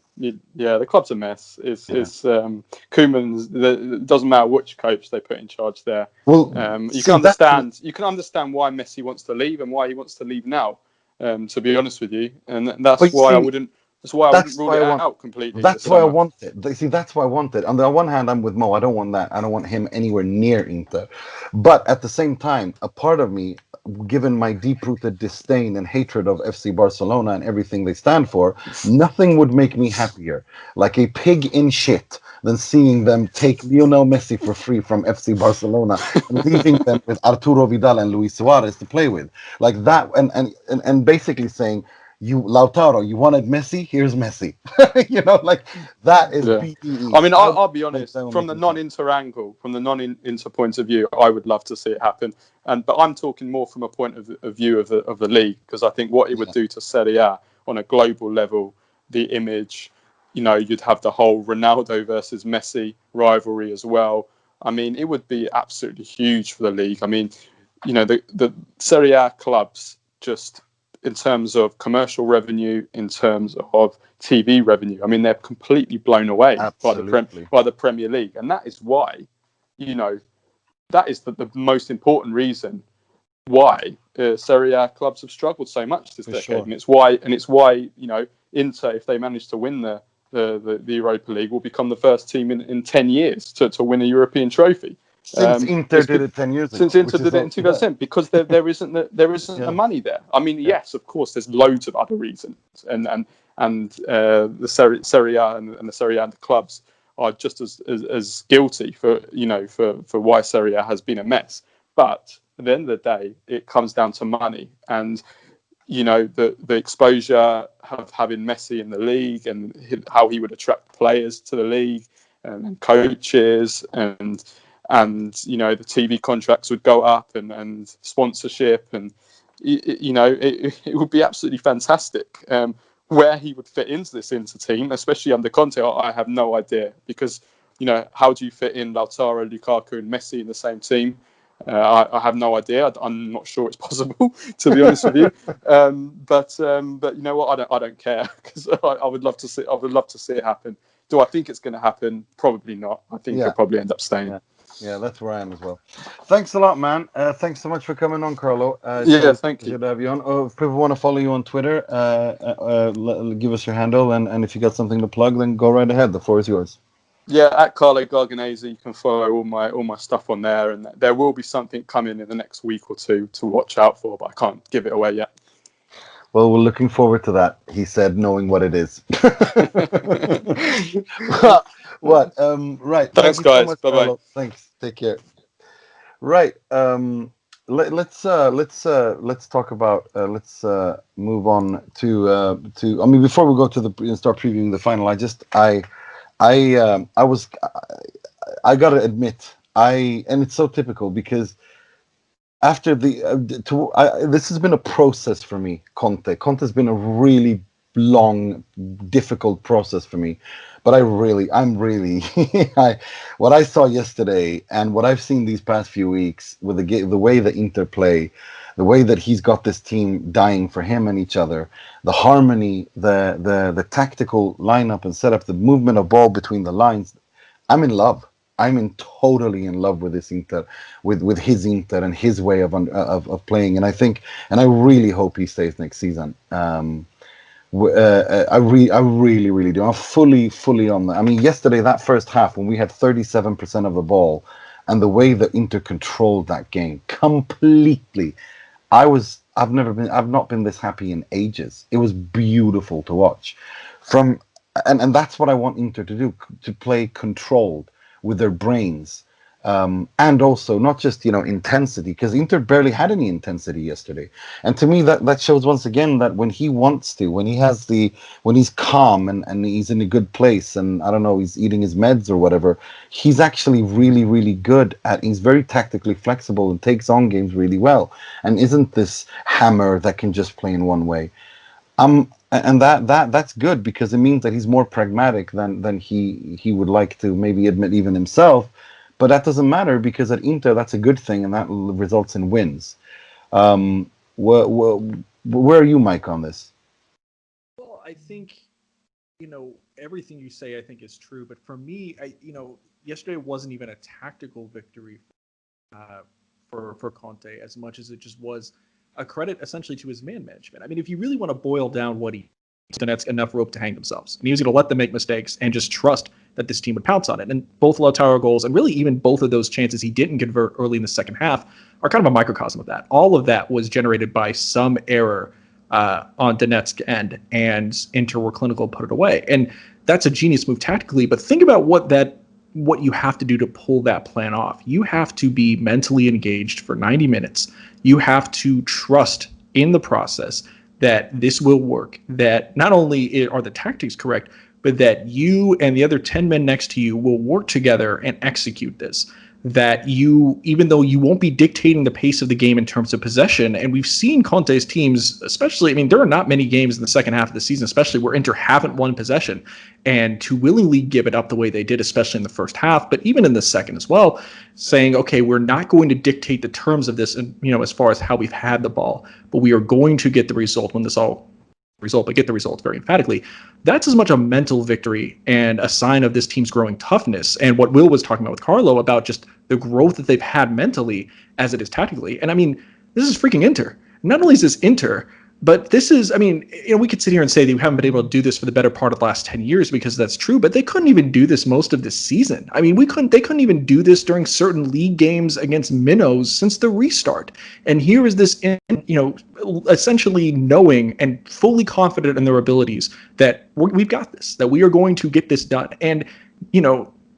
[SPEAKER 7] Yeah, the club's a mess. It's Koeman's. It doesn't matter which coach they put in charge there.
[SPEAKER 1] Well,
[SPEAKER 7] you can understand why Messi wants to leave and why he wants to leave now. To be honest with you, and that's why I wouldn't. That's why I wouldn't rule it out completely.
[SPEAKER 1] That's why I want it. See, that's why I want it. On the one hand, I'm with Mo. I don't want that. I don't want him anywhere near Inter. But at the same time, a part of me, given my deep-rooted disdain and hatred of FC Barcelona and everything they stand for, nothing would make me happier, like a pig in shit, than seeing them take Lionel Messi for free from FC Barcelona and leaving them with Arturo Vidal and Luis Suarez to play with. Like that, and basically saying, Lautaro, you wanted Messi? Here's Messi. Like that is BDE.
[SPEAKER 7] I mean, I'll be honest, from the non-Inter angle, from the non-Inter point of view, I would love to see it happen. But I'm talking more from a point of view of the league, because I think what it would do to Serie A on a global level, the image, you'd have the whole Ronaldo versus Messi rivalry as well. I mean, it would be absolutely huge for the league. I mean, the Serie A clubs, just in terms of commercial revenue, in terms of TV revenue, I mean, they're completely blown away by the Premier League. And that is why, that is the most important reason why Serie A clubs have struggled so much this decade. Sure. And it's why Inter, if they manage to win the Europa League, will become the first team in 10 years to win a European trophy.
[SPEAKER 1] Since Inter did it 10 years ago.
[SPEAKER 7] Since Inter did it in 2010, because there isn't the money there. I mean, yes, of course, there's loads of other reasons, and the Serie A and the Serie A and the clubs are just as guilty for why Serie A has been a mess. But at the end of the day, it comes down to money, and the exposure of having Messi in the league and how he would attract players to the league and coaches and the TV contracts would go up and sponsorship and it would be absolutely fantastic. Where he would fit into this Inter team, especially under Conte, I have no idea, because how do you fit in Lautaro, Lukaku and Messi in the same team? I have no idea. I'm not sure it's possible, to be honest with you. But you know what? I don't care, because I would love to see. I would love to see it happen. Do I think it's going to happen? Probably not. I think he'll probably end up staying.
[SPEAKER 1] Yeah, that's where I am as well. Thanks a lot, man. Thanks so much for coming on, Carlo.
[SPEAKER 7] Thank you.
[SPEAKER 1] Good to have you on. If people want to follow you on Twitter, give us your handle, and if you got something to plug, then go right ahead. The floor is yours.
[SPEAKER 7] Yeah, at Carlo Garganese, you can follow all my stuff on there, and there will be something coming in the next week or two to watch out for, but I can't give it away yet.
[SPEAKER 1] Well, we're looking forward to that, he said, knowing what it is. What? Right.
[SPEAKER 7] Thanks, guys. So bye-bye.
[SPEAKER 1] Thanks. Take care. Right. Let's talk about. Let's move on to. I mean, before we go to start previewing the final, I gotta admit, and it's so typical, because after this has been a process for me. Conte's been a really long, difficult process for me, but I'm really what I saw yesterday and what I've seen these past few weeks with the way that Inter play, the way that he's got this team dying for him and each other, the harmony, the tactical lineup and setup, the movement of ball between the lines. I'm in love. I'm totally in love with this Inter, with his Inter and his way of playing. And I really hope he stays next season. I really do. I'm fully on that. I mean, yesterday, that first half, when we had 37% of the ball, and the way that Inter controlled that game completely, I've not been this happy in ages. It was beautiful to watch. And that's what I want Inter to do, to play controlled with their brains. And also not just intensity, because Inter barely had any intensity yesterday. And to me, that shows once again that when he wants to, when he's calm and he's in a good place, and I don't know, he's eating his meds or whatever, he's actually really, really good he's very tactically flexible and takes on games really well, and isn't this hammer that can just play in one way. And that's good, because it means that he's more pragmatic than he would like to maybe admit even himself. But that doesn't matter, because at Inter, that's a good thing, and that results in wins. Where are you, Mike, on this?
[SPEAKER 5] Well, I think, everything you say, I think, is true. But for me, yesterday wasn't even a tactical victory for Conte, as much as it just was a credit essentially to his man management. I mean, if you really want to boil down what he Donetsk enough rope to hang themselves, and he was going to let them make mistakes and just trust that this team would pounce on it. And both Lautaro goals, and really even both of those chances he didn't convert early in the second half, are kind of a microcosm of that. All of that was generated by some error on Donetsk end, and Inter were clinical, put it away. And that's a genius move tactically. But think about what you have to do to pull that plan off. You have to be mentally engaged for 90 minutes. You have to trust in the process that this will work, that not only are the tactics correct, but that you and the other 10 men next to you will work together and execute this. that even though you won't be dictating the pace of the game in terms of possession, and we've seen Conte's teams, especially, I mean, there are not many games in the second half of the season, especially where Inter haven't won possession, and to willingly give it up the way they did, especially in the first half, but even in the second as well, saying, okay, we're not going to dictate the terms of this, and as far as how we've had the ball, but we are going to get the result when this all but get the results very emphatically. That's as much a mental victory and a sign of this team's growing toughness, and what Will was talking about with Carlo about just the growth that they've had mentally as it is tactically. And I mean, this is freaking Inter. Not only is this Inter, but this is, I mean, we could sit here and say that we haven't been able to do this for the better part of the last 10 years because that's true, but they couldn't even do this most of this season. I mean, they couldn't even do this during certain league games against minnows since the restart. And here is this, essentially knowing and fully confident in their abilities that we've got this, that we are going to get this done. And,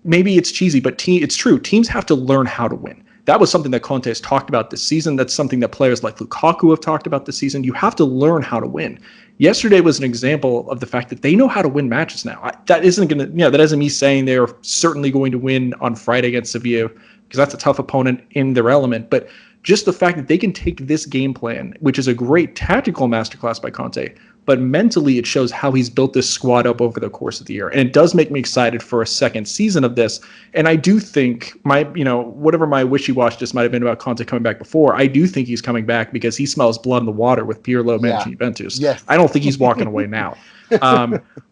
[SPEAKER 5] maybe it's cheesy, but it's true. Teams have to learn how to win. That was something that Conte has talked about this season. That's something that players like Lukaku have talked about this season. You have to learn how to win. Yesterday was an example of the fact that they know how to win matches now. That isn't me saying they're certainly going to win on Friday against Sevilla, because that's a tough opponent in their element. But just the fact that they can take this game plan, which is a great tactical masterclass by Conte, but mentally it shows how he's built this squad up over the course of the year. And it does make me excited for a second season of this. And I do think whatever my wishy-washy just might have been about Conte coming back before, I do think he's coming back because he smells blood in the water with Pirlo managing Juventus.
[SPEAKER 1] Yes.
[SPEAKER 5] I don't think he's walking away now.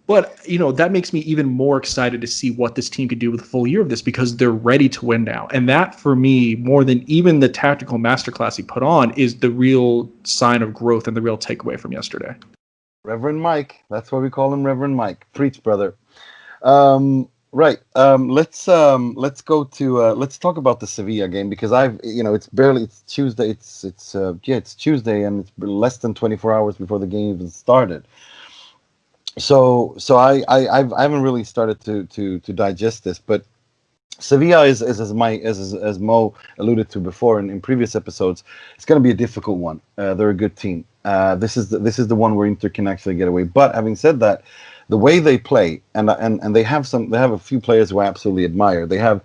[SPEAKER 5] But, that makes me even more excited to see what this team could do with a full year of this, because they're ready to win now. And that, for me, more than even the tactical masterclass he put on, is the real sign of growth and the real takeaway from yesterday.
[SPEAKER 1] Reverend Mike. That's why we call him Reverend Mike. Preach, brother. Right. Let's go to let's talk about the Sevilla game, because it's Tuesday. It's Tuesday, and it's less than 24 hours before the game even started. So I haven't really started to digest this, but Sevilla is as Mo alluded to before in previous episodes, it's going to be a difficult one. They're a good team. This is the one where Inter can actually get away. But having said that, the way they play, and they have a few players who I absolutely admire. They have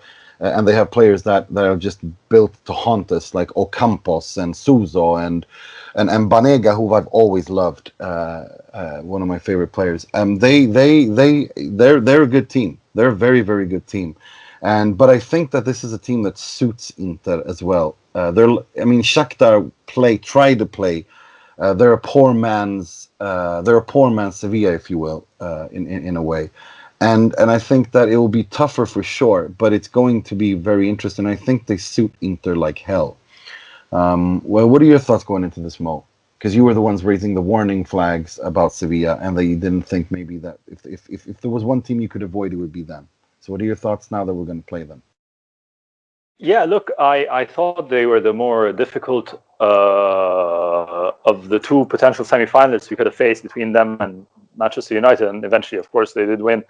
[SPEAKER 1] players that are just built to haunt us, like Ocampos and Suso and Banega, who I've always loved. One of my favorite players. They're a good team. They're a very, very good team. But I think that this is a team that suits Inter as well. Shakhtar try to play. They're a poor man's Sevilla, if you will, in a way. And I think that it will be tougher for sure, but it's going to be very interesting. I think they suit Inter like hell. What are your thoughts going into this, Mo? Because you were the ones raising the warning flags about Sevilla, and that you didn't think maybe that if there was one team you could avoid, it would be them. So what are your thoughts now that we're going to play them?
[SPEAKER 3] Yeah, look, I thought they were the more difficult of the two potential semi-finalists we could have faced between them and Manchester United, and eventually, of course, they did win.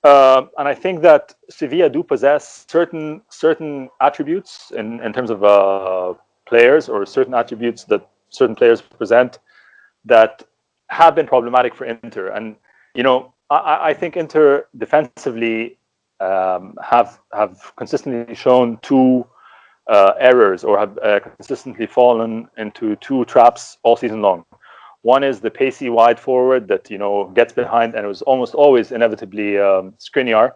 [SPEAKER 3] And I think that Sevilla do possess certain attributes in terms of players, or certain attributes that certain players present that have been problematic for Inter. And I think Inter defensively have consistently shown two errors, or have consistently fallen into two traps all season long. One is the pacey wide forward that gets behind, and it was almost always inevitably Skriniar,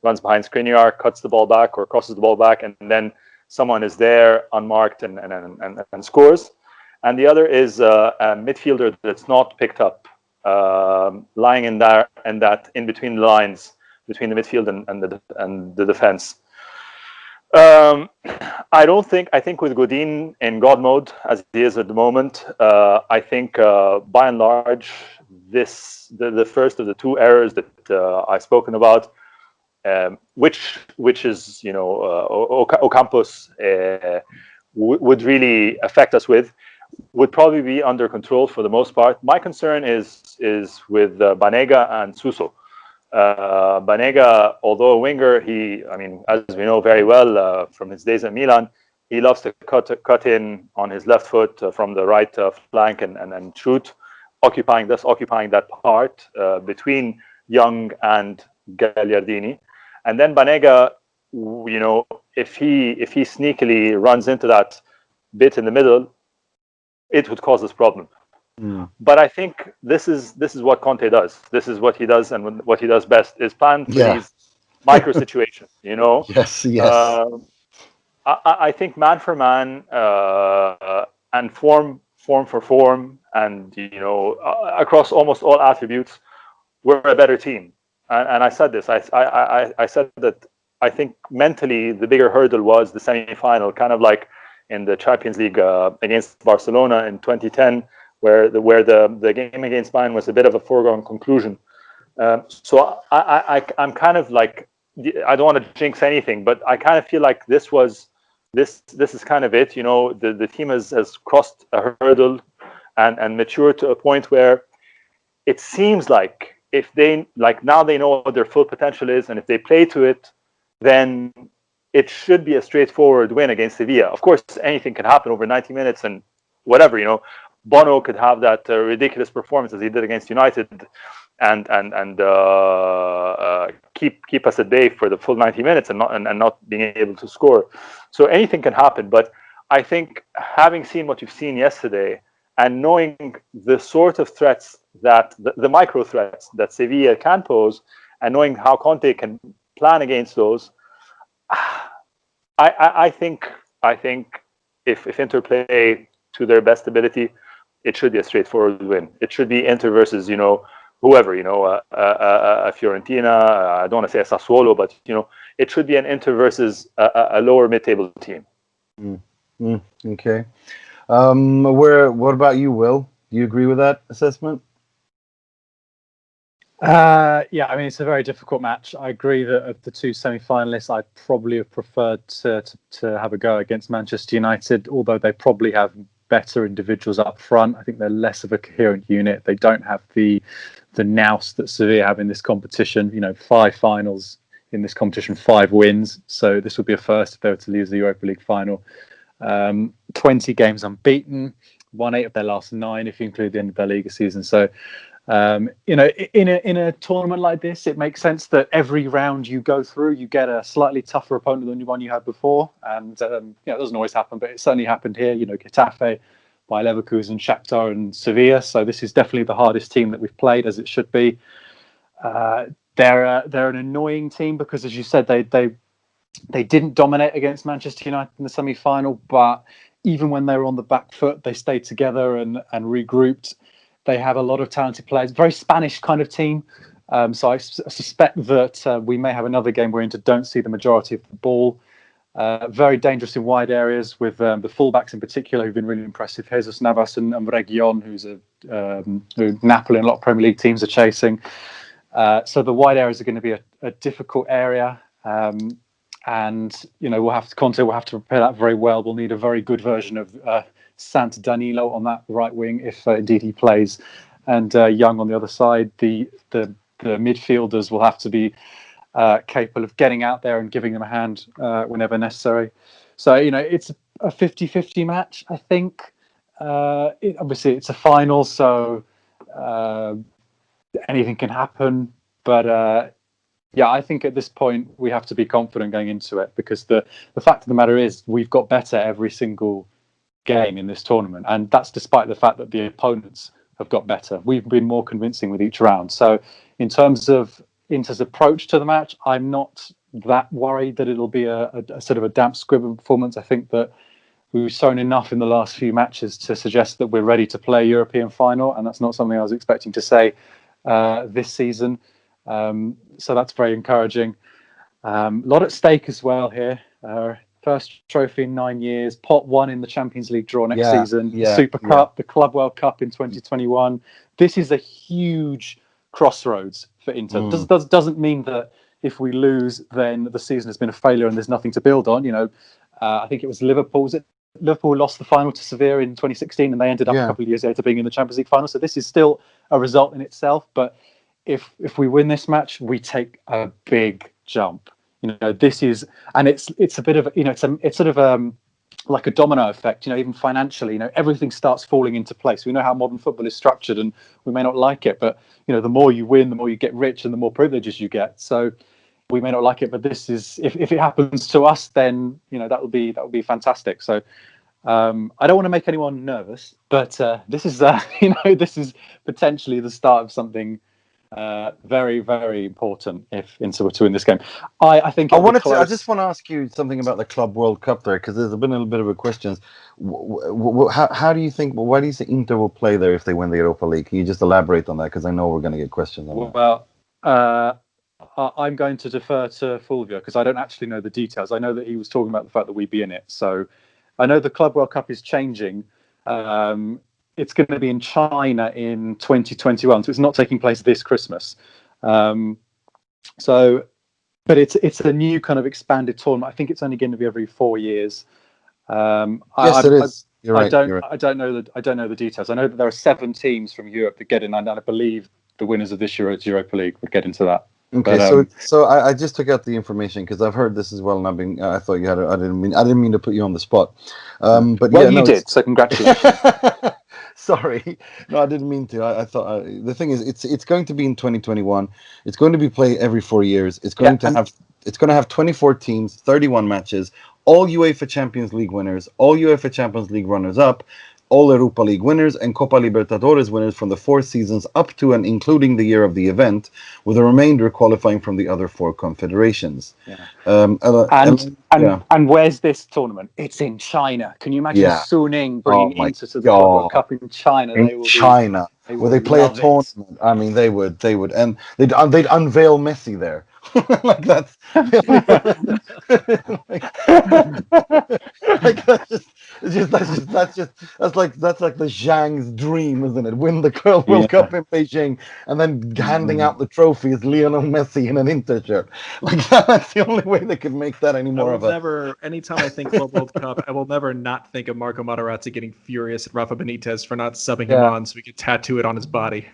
[SPEAKER 3] runs behind Skriniar, cuts the ball back or crosses the ball back, and then someone is there unmarked and scores. And the other is a midfielder that's not picked up, lying in that in between the lines between the midfield and the defense. I think with Godin in God mode, as he is at the moment, I think by and large, the first of the two errors that I've spoken about, which is Ocampos would really affect us with, would probably be under control for the most part. My concern is with Banega and Suso. Banega, although a winger, as we know very well from his days at Milan, he loves to cut in on his left foot from the right flank and shoot, occupying that part between Young and Gagliardini. And then Banega if he sneakily runs into that bit in the middle, it would cause us problem. But I think this is what Conte does. This is what he does, and what he does best is plan for these micro situations.
[SPEAKER 1] Yes.
[SPEAKER 3] I think man for man and form for form, and across almost all attributes, we're a better team. And I said this. I said that I think mentally the bigger hurdle was the semi-final, kind of like in the Champions League against Barcelona in 2010, where the game against Bayern was a bit of a foregone conclusion. So I'm kind of like, I don't want to jinx anything, but I kind of feel like this is kind of it. The team has crossed a hurdle and matured to a point where it seems like if they now they know what their full potential is, and if they play to it, then it should be a straightforward win against Sevilla. Of course, anything can happen over 90 minutes and whatever. Bono could have that ridiculous performance as he did against United, and keep us at bay for the full 90 minutes and not being able to score. So anything can happen. But I think having seen what you've seen yesterday, and knowing the sort of threats that the micro threats that Sevilla can pose, and knowing how Conte can plan against those, I think if Inter play to their best ability, it should be a straightforward win. It should be Inter versus whoever, a Fiorentina. I don't want to say a Sassuolo, but it should be an Inter versus a lower mid-table team.
[SPEAKER 1] Okay. What about you, Will? Do you agree with that assessment?
[SPEAKER 4] Yeah, I mean, it's a very difficult match. I agree that of the two semi-finalists, I'd probably have preferred to have a go against Manchester United, although they probably have better individuals up front. I think they're less of a coherent unit. They don't have the nous that Sevilla have in this competition. 5 finals in this competition, 5 wins. So this would be a first if they were to lose the Europa League final. 20 games unbeaten, won 8 of their last 9 if you include the end of their Liga season. So in a tournament like this, it makes sense that every round you go through, you get a slightly tougher opponent than the one you had before. And it doesn't always happen, but it certainly happened here. Getafe, Bayer Leverkusen, Shakhtar, and Sevilla. So this is definitely the hardest team that we've played, as it should be. They're an annoying team because, as you said, they didn't dominate against Manchester United in the semi-final, but even when they were on the back foot, they stayed together and regrouped. They have a lot of talented players, very Spanish kind of team. So I suspect that we may have another game where Inter don't see the majority of the ball. Very dangerous in wide areas with the fullbacks in particular, who've been really impressive. Jesus Navas and Region, who Napoli and a lot of Premier League teams are chasing. So the wide areas are going to be a difficult area. And Conte will have to prepare that very well. We'll need a very good version of Sant Danilo on that right wing, if indeed he plays, and Young on the other side. The midfielders will have to be capable of getting out there and giving them a hand whenever necessary. So it's a 50-50 match, I think. Obviously, it's a final, so anything can happen. But yeah, I think at this point we have to be confident going into it, because the fact of the matter is we've got better every single game in this tournament, and that's despite the fact that the opponents have got better. We've been more convincing with each round. So in terms of Inter's approach to the match, I'm not that worried that it'll be a sort of a damp squib of performance. I think that we've shown enough in the last few matches to suggest that we're ready to play a European final, and that's not something I was expecting to say this season. So that's very encouraging. A lot at stake as well here. First trophy in 9 years, pot 1 in the Champions League draw next season, Super Cup, the Club World Cup in 2021. This is a huge crossroads for Inter. Doesn't mean that if we lose, then the season has been a failure and there's nothing to build on. I think it was Liverpool lost the final to Sevilla in 2016, and they ended up a couple of years later being in the Champions League final. So this is still a result in itself. But if we win this match, we take a big jump. This is, and it's a bit of it's sort of like a domino effect. Even financially, everything starts falling into place. We know how modern football is structured, and we may not like it, but the more you win, the more you get rich, and the more privileges you get. So, we may not like it, but this is if it happens to us, then that would be fantastic. So I don't want to make anyone nervous, but this is this is potentially the start of something very, very important if Inter were to win this game. I think
[SPEAKER 1] I
[SPEAKER 4] close.
[SPEAKER 1] just want to ask you something about the Club World Cup there, because there's been a little bit of a question. How do you think? Why do you think Inter will play there if they win the Europa League? Can you just elaborate on that? Because I know we're going to get questions on that.
[SPEAKER 4] Well, I'm going to defer to Fulvio because I don't actually know the details. I know that he was talking about the fact that we'd be in it. So I know the Club World Cup is changing. It's going to be in China in 2021, so it's not taking place this Christmas. But it's a new kind of expanded tournament. I think it's only going to be every 4 years.
[SPEAKER 1] Yes, it is. You're right.
[SPEAKER 4] I don't know the details. I know that there are 7 teams from Europe that get in, and I believe the winners of this year's Europa League would get into that.
[SPEAKER 1] Okay, so I just took out the information because I've heard this as well, and I thought you had it. I didn't mean to put you on the spot. But
[SPEAKER 4] well, you did. So congratulations.
[SPEAKER 1] Sorry, no, I didn't mean to. I thought the thing is, it's going to be in 2021. It's going to be played every 4 years. It's going to have 24 teams, 31 matches, all UEFA Champions League winners, all UEFA Champions League runners-up, all Europa League winners, and Copa Libertadores winners from the 4 seasons up to and including the year of the event, with the remainder qualifying from the other 4 confederations.
[SPEAKER 4] Yeah.
[SPEAKER 1] And
[SPEAKER 4] where's this tournament? It's in China. Can you imagine Suning bringing Inter to the World Cup in China?
[SPEAKER 1] Where they play a tournament. I mean, they would, and they'd unveil Messi there. Like that's that's like the Zhang's dream, isn't it? Win the World Cup in Beijing and then handing out the trophy as Lionel Messi in an Inter shirt. Like that's the only way they could make that any more of a.
[SPEAKER 5] Anytime I think Club World Cup, I will never not think of Marco Materazzi getting furious at Rafa Benitez for not subbing him on so we could tattoo it on his body.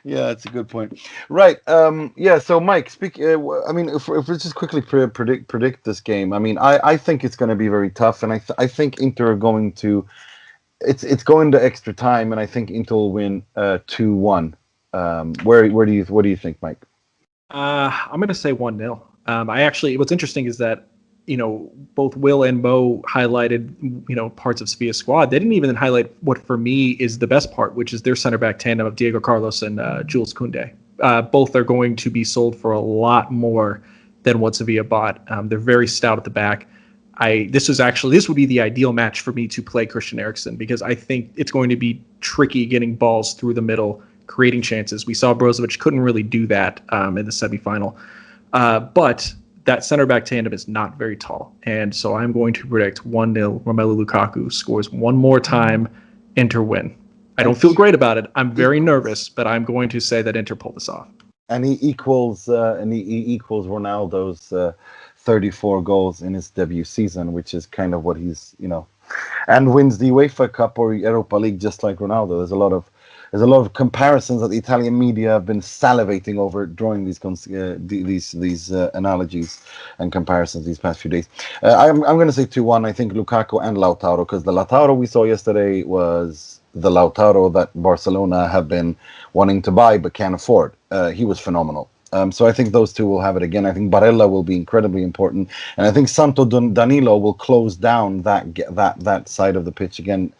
[SPEAKER 1] Yeah, that's a good point. Right. So Mike, I mean, if we just quickly predict this game, I mean, I think it's going to be very tough, and I think Inter are going to. It's going to extra time, and I think Inter will win 2-1. What do you think, Mike?
[SPEAKER 5] I'm going to say 1-0. What's interesting is that both Will and Mo highlighted, parts of Sevilla's squad. They didn't even highlight what for me is the best part, which is their center back tandem of Diego Carlos and Jules Koundé. Both are going to be sold for a lot more than what Sevilla bought. They're very stout at the back. This would be the ideal match for me to play Christian Eriksen because I think it's going to be tricky getting balls through the middle, creating chances. We saw Brozovic couldn't really do that in the semifinal. But that center back tandem is not very tall. And so I'm going to predict 1-0. Romelu Lukaku scores one more time. Inter win. I don't feel great about it. I'm very nervous, but I'm going to say that Inter pull this off.
[SPEAKER 1] And he equals Ronaldo's 34 goals in his debut season, which is kind of what he's, and wins the UEFA Cup or Europa League just like Ronaldo. There's a lot of comparisons that the Italian media have been salivating over, drawing these analogies and comparisons these past few days. I'm going to say 2-1. I think Lukaku and Lautaro, because the Lautaro we saw yesterday was the Lautaro that Barcelona have been wanting to buy but can't afford. He was phenomenal. So I think those two will have it again. I think Barella will be incredibly important, and I think Santo Danilo will close down that side of the pitch again.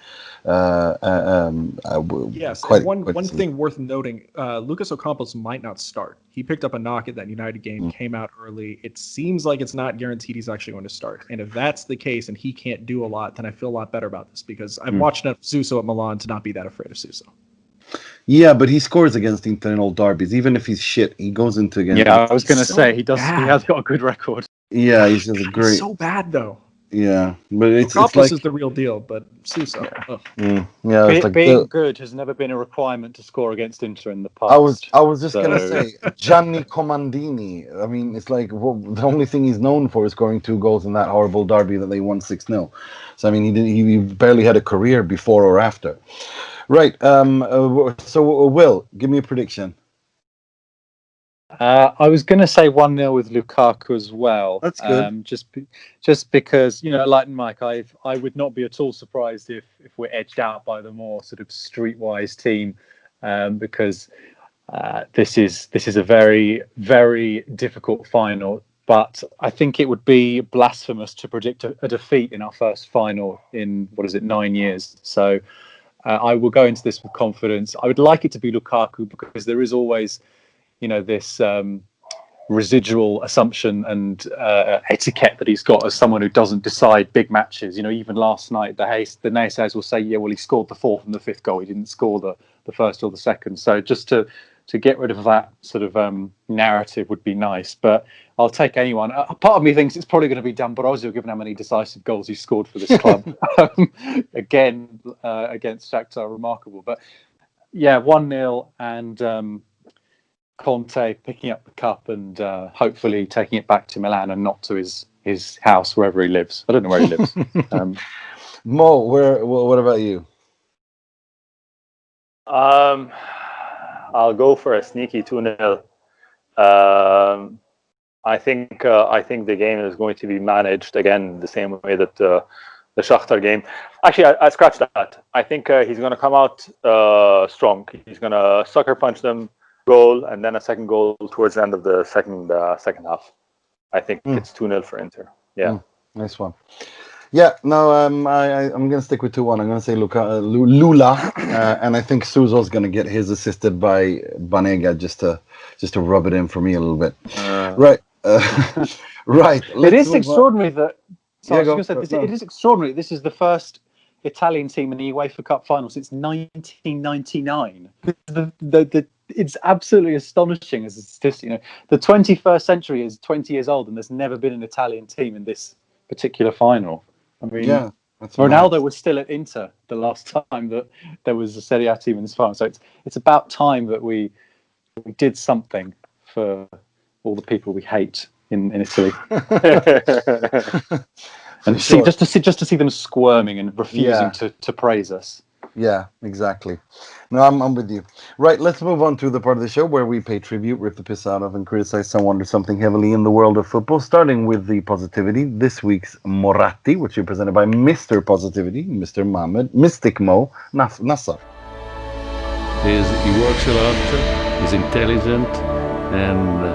[SPEAKER 5] Yes. One thing worth noting: Lucas Ocampos might not start. He picked up a knock at that United game, came out early. It seems like it's not guaranteed he's actually going to start. And if that's the case, and he can't do a lot, then I feel a lot better about this because I've watched enough Suso at Milan to not be that afraid of Suso.
[SPEAKER 1] Yeah, but he scores against Inter in all derbies. Even if he's shit, he goes into against.
[SPEAKER 4] Yeah, I was going to say he does. Bad. He has got a good record.
[SPEAKER 1] Yeah, he's just a great.
[SPEAKER 5] He's so bad though.
[SPEAKER 1] Yeah, but it's
[SPEAKER 5] like is the real deal, but Suso.
[SPEAKER 4] Being good has never been a requirement to score against Inter in the past.
[SPEAKER 1] I was just gonna say Gianni Comandini. I mean, it's like the only thing he's known for is scoring 2 goals in that horrible derby that they won 6-0. So I mean, he barely had a career before or after. Right. So Will, give me a prediction.
[SPEAKER 4] I was going to say 1-0 with Lukaku as well.
[SPEAKER 1] That's good.
[SPEAKER 4] Just because, like Mike, I would not be at all surprised if we're edged out by the more sort of streetwise team, because This is a very, very difficult final. But I think it would be blasphemous to predict a defeat in our first final in 9 years. So I will go into this with confidence. I would like it to be Lukaku because there is always, this residual assumption and etiquette that he's got as someone who doesn't decide big matches. Even last night, the naysayers will say, yeah, well, he scored the fourth and the fifth goal. He didn't score the first or the second. So just to get rid of that sort of narrative would be nice. But I'll take anyone. A part of me thinks it's probably going to be D'Ambrosio, given how many decisive goals he scored for this club. Again, against Shakhtar, remarkable. But yeah, 1-0 and Conte picking up the cup and hopefully taking it back to Milan and not to his house, wherever he lives. I don't know where he lives.
[SPEAKER 1] Mo, what about you?
[SPEAKER 3] I'll go for a sneaky 2-0. I think the game is going to be managed again the same way that the Shakhtar game. Actually, I scratched that. I think he's going to come out strong. He's going to sucker punch them, goal, and then a second goal towards the end of the second half. I think it's 2-0 for Inter. Yeah,
[SPEAKER 1] nice one. Yeah, no, I'm going to stick with 2-1. I'm going to say Lula, and I think Suzo's going to get his assisted by Banega just to rub it in for me a little bit. Right, right.
[SPEAKER 4] It is extraordinary that. So I was going to say, it is extraordinary. This is the first Italian team in the UEFA Cup final since 1999. It's absolutely astonishing as a statistic. The 21st century is 20 years old, and there's never been an Italian team in this particular final. I mean, Ronaldo was still at Inter the last time that there was a Serie A team in this final. So it's about time that we did something for all the people we hate in Italy. And just to see them squirming and refusing to praise us.
[SPEAKER 1] Yeah, exactly. No, I'm with you. Right, let's move on to the part of the show where we pay tribute, rip the piss out of, and criticize someone or something heavily in the world of football, starting with the positivity. This week's Moratti, which is presented by Mr. Positivity, Mr. Mohamed, Mystic Mo, Nassar.
[SPEAKER 8] He works a lot, he's intelligent, and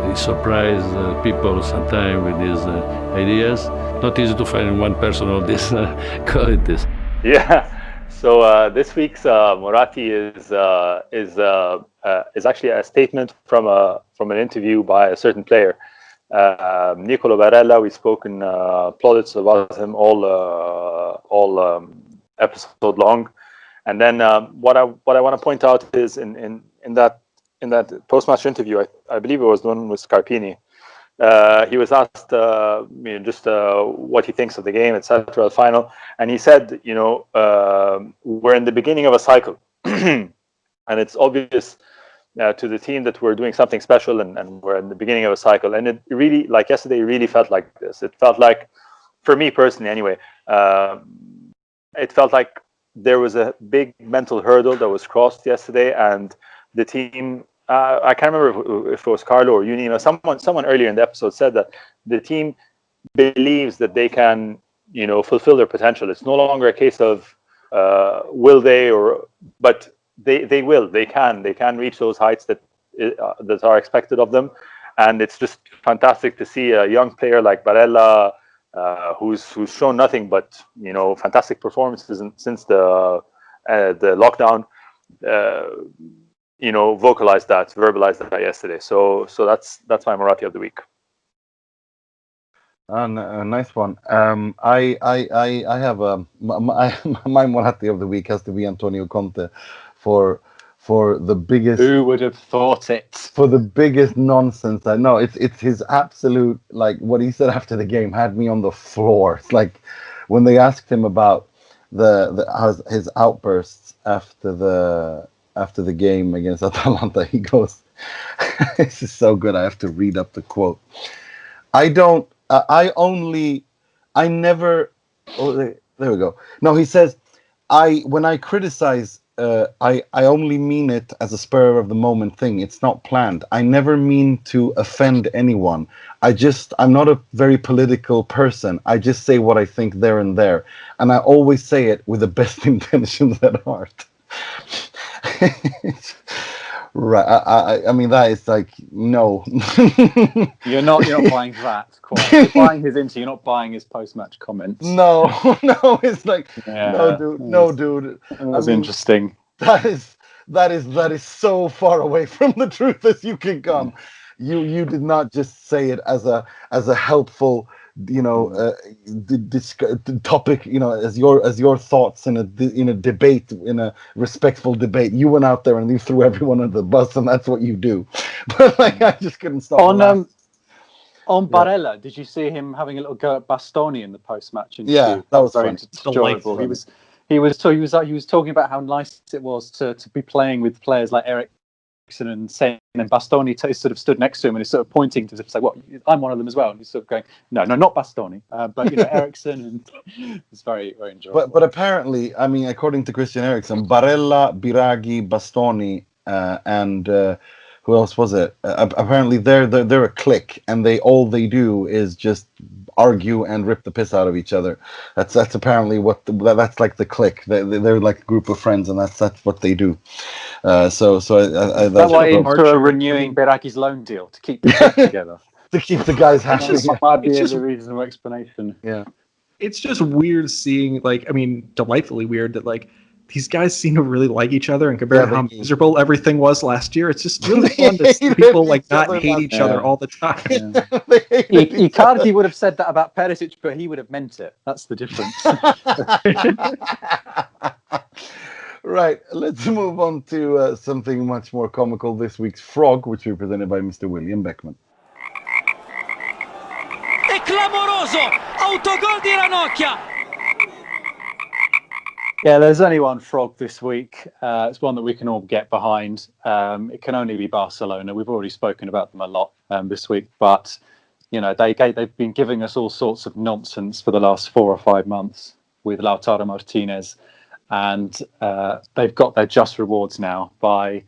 [SPEAKER 8] he surprises people sometimes with his ideas. Not easy to find one person of these qualities.
[SPEAKER 3] Yeah. So this week's Moratti is actually a statement from an interview by a certain player, Nicolo Barella. We've spoken plaudits about him all episode long, and then what I want to point out is in that post-match interview, I believe it was the one with Scarpini. He was asked, just what he thinks of the game, etc., the final, and he said, we're in the beginning of a cycle, and it's obvious to the team that we're doing something special, and we're in the beginning of a cycle. And it really, like yesterday, really felt like this. It felt like, for me personally, anyway, it felt like there was a big mental hurdle that was crossed yesterday, and the team. I can't remember if it was Carlo or you, Nima. Someone earlier in the episode said that the team believes that they can, fulfill their potential. It's no longer a case of will they, but they will. They can reach those heights that are expected of them, and it's just fantastic to see a young player like Barella, who's shown nothing but fantastic performances since the lockdown. Verbalize that yesterday. So that's my Moratti of the week.
[SPEAKER 1] A nice one. I have my Moratti of the week has to be Antonio Conte for the biggest.
[SPEAKER 4] Who would have thought it?
[SPEAKER 1] For the biggest nonsense. No, it's his absolute, like, what he said after the game had me on the floor. It's like when they asked him about his outbursts after the game against Atalanta, he goes, this is so good, I have to read up the quote. There we go. No, he says, when I criticize, I only mean it as a spur of the moment thing. It's not planned. I never mean to offend anyone. I'm not a very political person. I just say what I think there and there. And I always say it with the best intentions at heart. Right. I mean, that is like no.
[SPEAKER 4] You're not buying that quite. You're buying his You're not buying his post-match comments.
[SPEAKER 1] No, no. It's like no,
[SPEAKER 4] Yeah,
[SPEAKER 1] dude. No, dude.
[SPEAKER 4] That was interesting.
[SPEAKER 1] That is so far away from the truth as you can come. You did not just say it as a helpful, topic, as your thoughts in a debate, in a respectful debate. You went out there and you threw everyone under the bus, and that's what you do. But like, I just couldn't stop.
[SPEAKER 4] On Barella, did you see him having a little go at Bastoni in the post-match interview?
[SPEAKER 1] Yeah, that was
[SPEAKER 4] very enjoyable. He was talking about how nice it was to be playing with players like Eriksen and Sen, and Bastoni sort of stood next to him and he's sort of pointing to say, "What? I'm one of them as well." And he's sort of going, "No, not Bastoni, but Eriksen." And it's very, very enjoyable.
[SPEAKER 1] But apparently, I mean, according to Christian Eriksen, Barella, Biraghi, Bastoni, and who else was it? Apparently, they're a clique, and all they do is just argue and rip the piss out of each other. That's apparently that's like the clique. They're like a group of friends, and that's what they do. That's
[SPEAKER 4] why Inter are renewing Biraghi's loan deal to keep the clique together.
[SPEAKER 1] To keep the guys happy.
[SPEAKER 4] That might be a reasonable explanation.
[SPEAKER 1] Yeah,
[SPEAKER 5] it's just weird seeing, delightfully weird that these guys seem to really like each other, and compared to how miserable everything was last year, it's just really fun to see people not hate each other all the time.
[SPEAKER 4] Yeah. Icardi would have said that about Perisic, but he would have meant it. That's the difference.
[SPEAKER 1] Right, let's move on to something much more comical. This week's Frog, which we presented by Mr. William Beckman.
[SPEAKER 9] È clamoroso! Autogol di Ranocchia!
[SPEAKER 4] Yeah, there's only one frog this week. It's one that we can all get behind. It can only be Barcelona. We've already spoken about them a lot this week, but they've been giving us all sorts of nonsense for the last 4 or 5 months with Lautaro Martinez, and they've got their just rewards now by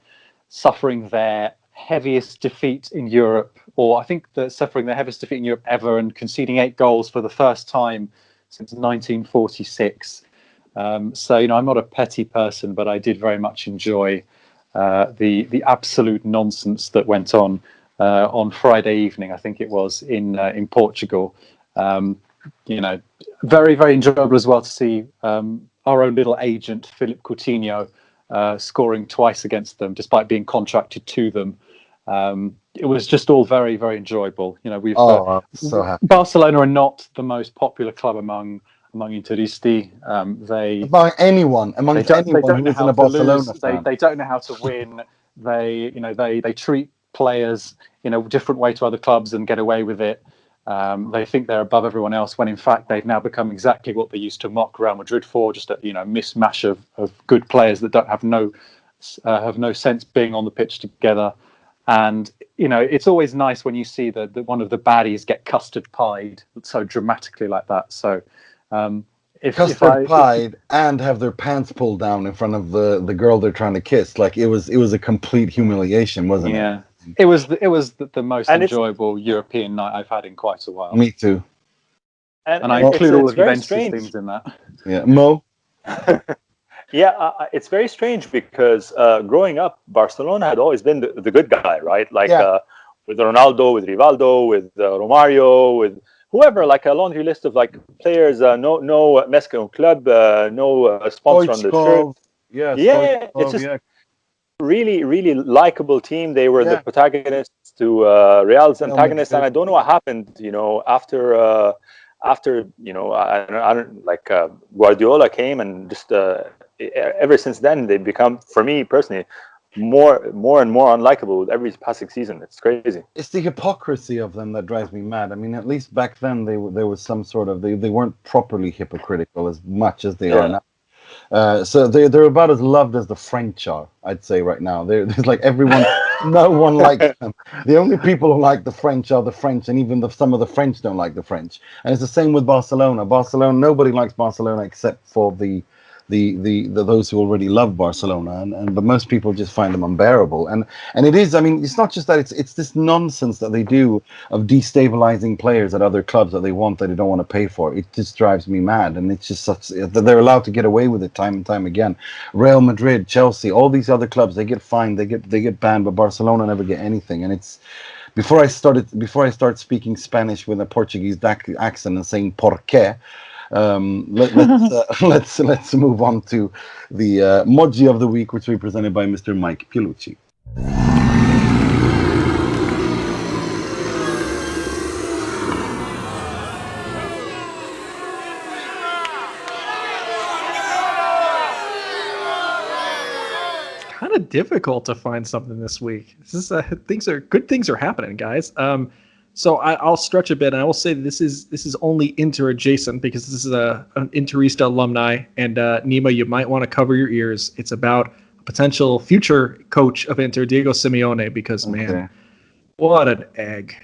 [SPEAKER 4] suffering their heaviest defeat in Europe, or I think they're suffering their heaviest defeat in Europe ever, and conceding 8 goals for the first time since 1946. So I'm not a petty person, but I did very much enjoy the absolute nonsense that went on Friday evening. I think it was in Portugal. Very, very enjoyable as well to see our own little agent Philippe Coutinho scoring twice against them, despite being contracted to them. It was just all very, very enjoyable.
[SPEAKER 1] I'm so happy.
[SPEAKER 4] Barcelona are not the most popular club among Interisti.
[SPEAKER 1] Amongst anyone who is in a Barcelona fan.
[SPEAKER 4] They don't know how to win. They treat players in a different way to other clubs and get away with it. They think they're above everyone else, when in fact they've now become exactly what they used to mock Real Madrid for, just a mismatch of good players that don't have no sense being on the pitch together. And it's always nice when you see that one of the baddies get custard pied so dramatically like that. So
[SPEAKER 1] custard pied and have their pants pulled down in front of the girl they're trying to kiss. Like it was a complete humiliation, wasn't it?
[SPEAKER 4] Yeah. It was the most enjoyable European night I've had in quite a while.
[SPEAKER 1] Me too.
[SPEAKER 3] And
[SPEAKER 4] I include all of Juventus
[SPEAKER 3] strange.
[SPEAKER 4] things in that.
[SPEAKER 1] Yeah, Mo.
[SPEAKER 3] Yeah, it's very strange because growing up, Barcelona had always been the good guy, right? With Ronaldo, with Rivaldo, with Romario, with whoever, like a laundry list of players. No Mexican club, no sponsor on the shirt.
[SPEAKER 1] Yeah,
[SPEAKER 3] it's just really, really likable team. They were the protagonists to Real's antagonists, and I don't know what happened. After I don't Guardiola came, and just ever since then they've become, for me personally, more and more unlikable with every passing season. It's crazy.
[SPEAKER 1] It's the hypocrisy of them that drives me mad. I mean, at least back then there was some sort of they weren't properly hypocritical as much as they are now. So they're about as loved as the French are, I'd say right now. There's like everyone, no one likes them. The only people who like the French are the French, and even some of the French don't like the French. And it's the same with Barcelona. Nobody likes Barcelona except for the those who already love Barcelona, but most people just find them unbearable. And it is, I mean, it's not just that, it's this nonsense that they do of destabilizing players at other clubs that they don't want to pay for. It just drives me mad, and it's just such that they're allowed to get away with it time and time again. Real Madrid, Chelsea, all these other clubs, they get fined, they get banned, but Barcelona never get anything. And it's before I start speaking Spanish with a Portuguese accent and saying "por qué," let's move on to the Moji of the week, which will be presented by Mr. Mike Pilucci.
[SPEAKER 5] Kind of difficult to find something this week. This is good things are happening, guys. So I'll stretch a bit, and I will say this is only Inter adjacent because this is an Interista alumni. And Nima, you might want to cover your ears. It's about a potential future coach of Inter, Diego Simeone, because man, what an egg!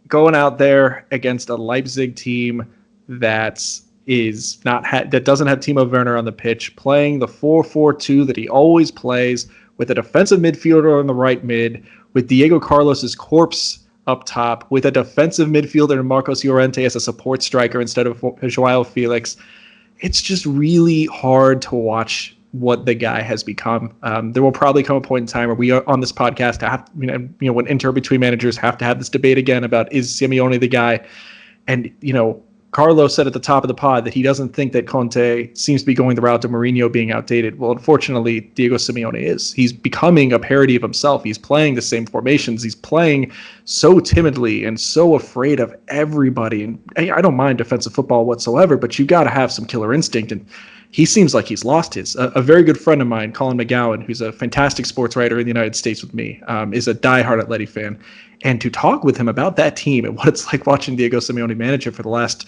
[SPEAKER 5] Going out there against a Leipzig team that doesn't have Timo Werner on the pitch, playing the 4-4-2 that he always plays, with a defensive midfielder on the right mid, with Diego Carlos's corpse up top, with a defensive midfielder, Marcos Llorente, as a support striker instead of Joao Felix. It's just really hard to watch what the guy has become. There will probably come a point in time where we are on this podcast when Inter between managers have to have this debate again about, is Simeone the guy? And Carlo said at the top of the pod that he doesn't think that Conte seems to be going the route of Mourinho being outdated. Well, unfortunately, Diego Simeone is. He's becoming a parody of himself. He's playing the same formations. He's playing so timidly and so afraid of everybody. And I don't mind defensive football whatsoever, but you got to have some killer instinct. And he seems like he's lost his. A very good friend of mine, Colin McGowan, who's a fantastic sports writer in the United States with me, is a diehard Atleti fan. And to talk with him about that team and what it's like watching Diego Simeone manager for the last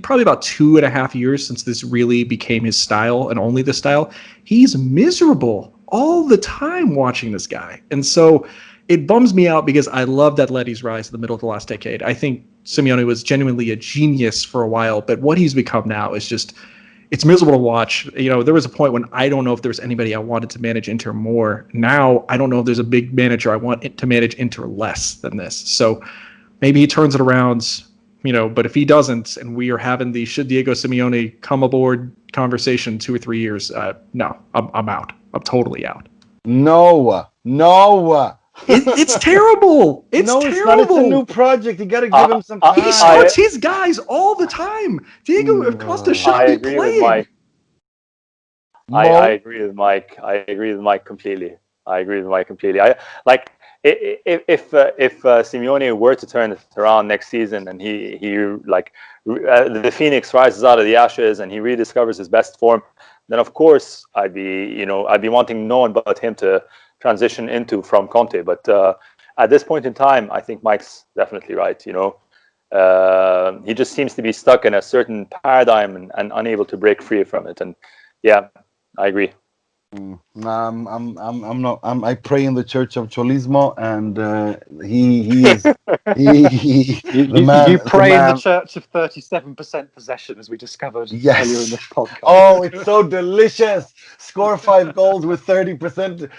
[SPEAKER 5] probably about 2.5 years since this really became his style and only the style, he's miserable all the time watching this guy. And so it bums me out because I loved Atleti's rise in the middle of the last decade. I think Simeone was genuinely a genius for a while, but what he's become now is just, it's miserable to watch. There was a point when I don't know if there was anybody I wanted to manage Inter more. Now, I don't know if there's a big manager I want to manage Inter less than this. So maybe he turns it around, but if he doesn't, and we are having the should Diego Simeone come aboard conversation 2 or 3 years, no, I'm out. I'm totally out.
[SPEAKER 1] No.
[SPEAKER 5] It's terrible. It's terrible.
[SPEAKER 1] It's not. It's a new project. You got to give him some time.
[SPEAKER 5] He starts his guys all the time. Diego Costa should be playing.
[SPEAKER 3] I agree with Mike. I agree with Mike completely. If Simeone were to turn it around next season and he the Phoenix rises out of the ashes and he rediscovers his best form, then of course I'd be wanting no one but him to transition from Conte. But at this point in time, I think Mike's definitely right. He just seems to be stuck in a certain paradigm and unable to break free from it. And yeah, I agree.
[SPEAKER 1] No, I'm not. I pray in the Church of Cholismo, and he is.
[SPEAKER 4] You pray in the Church of 37% possession, as we discovered earlier in this podcast.
[SPEAKER 1] Oh, it's so delicious! Score 5 goals with 30%